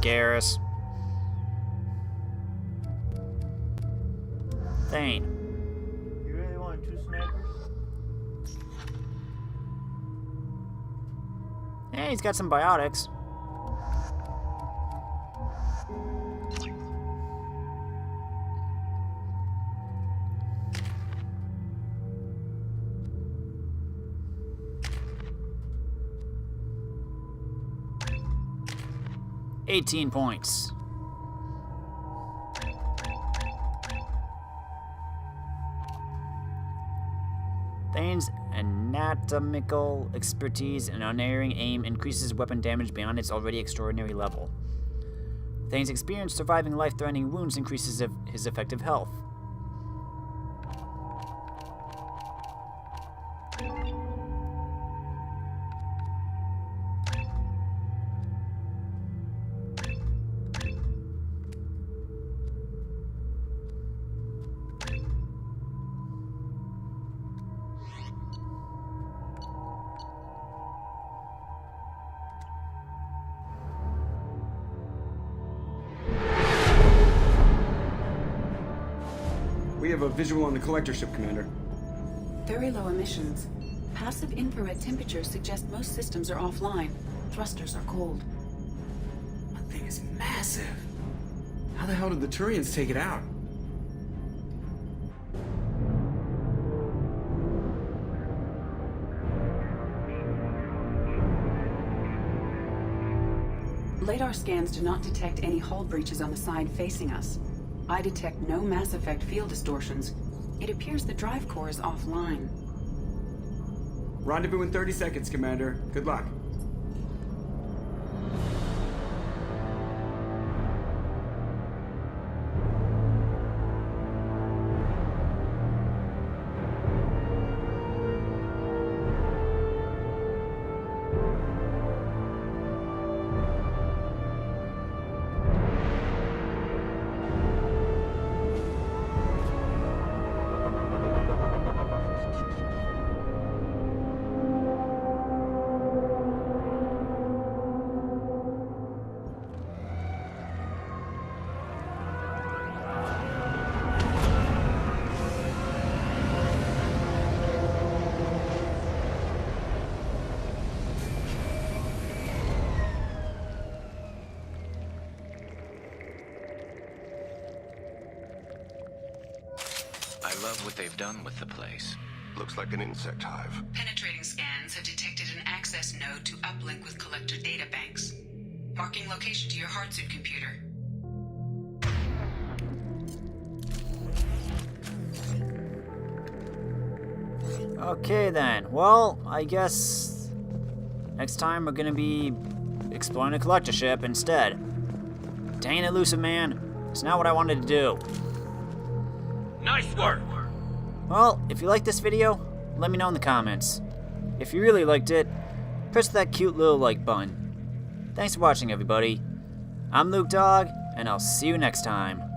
Garrus. Thane. You really want 2 snipers? Yeah, he's got some biotics. $18 points. Thane's anatomical expertise and unerring aim increases weapon damage beyond its already extraordinary level. Thane's experience surviving life-threatening wounds increases his effective health. We have a visual on the collector ship, Commander. Very low emissions. Passive infrared temperatures suggest most systems are offline. Thrusters are cold. That thing is massive. How the hell did the Turians take it out? Radar scans do not detect any hull breaches on the side facing us. I detect no mass effect field distortions. It appears the drive core is offline. Rendezvous in 30 seconds, Commander. Good luck. I love what they've done with the place. Looks like an insect hive. Penetrating scans have detected an access node to uplink with collector data banks. Marking location to your hardsuit computer. Okay then, well, I guess next time we're gonna be exploring a collector ship instead. Dang it, Elusive Man, it's not what I wanted to do. Nice work! Well, if you liked this video, let me know in the comments. If you really liked it, press that cute little like button. Thanks for watching, everybody. I'm Luke Dog, and I'll see you next time.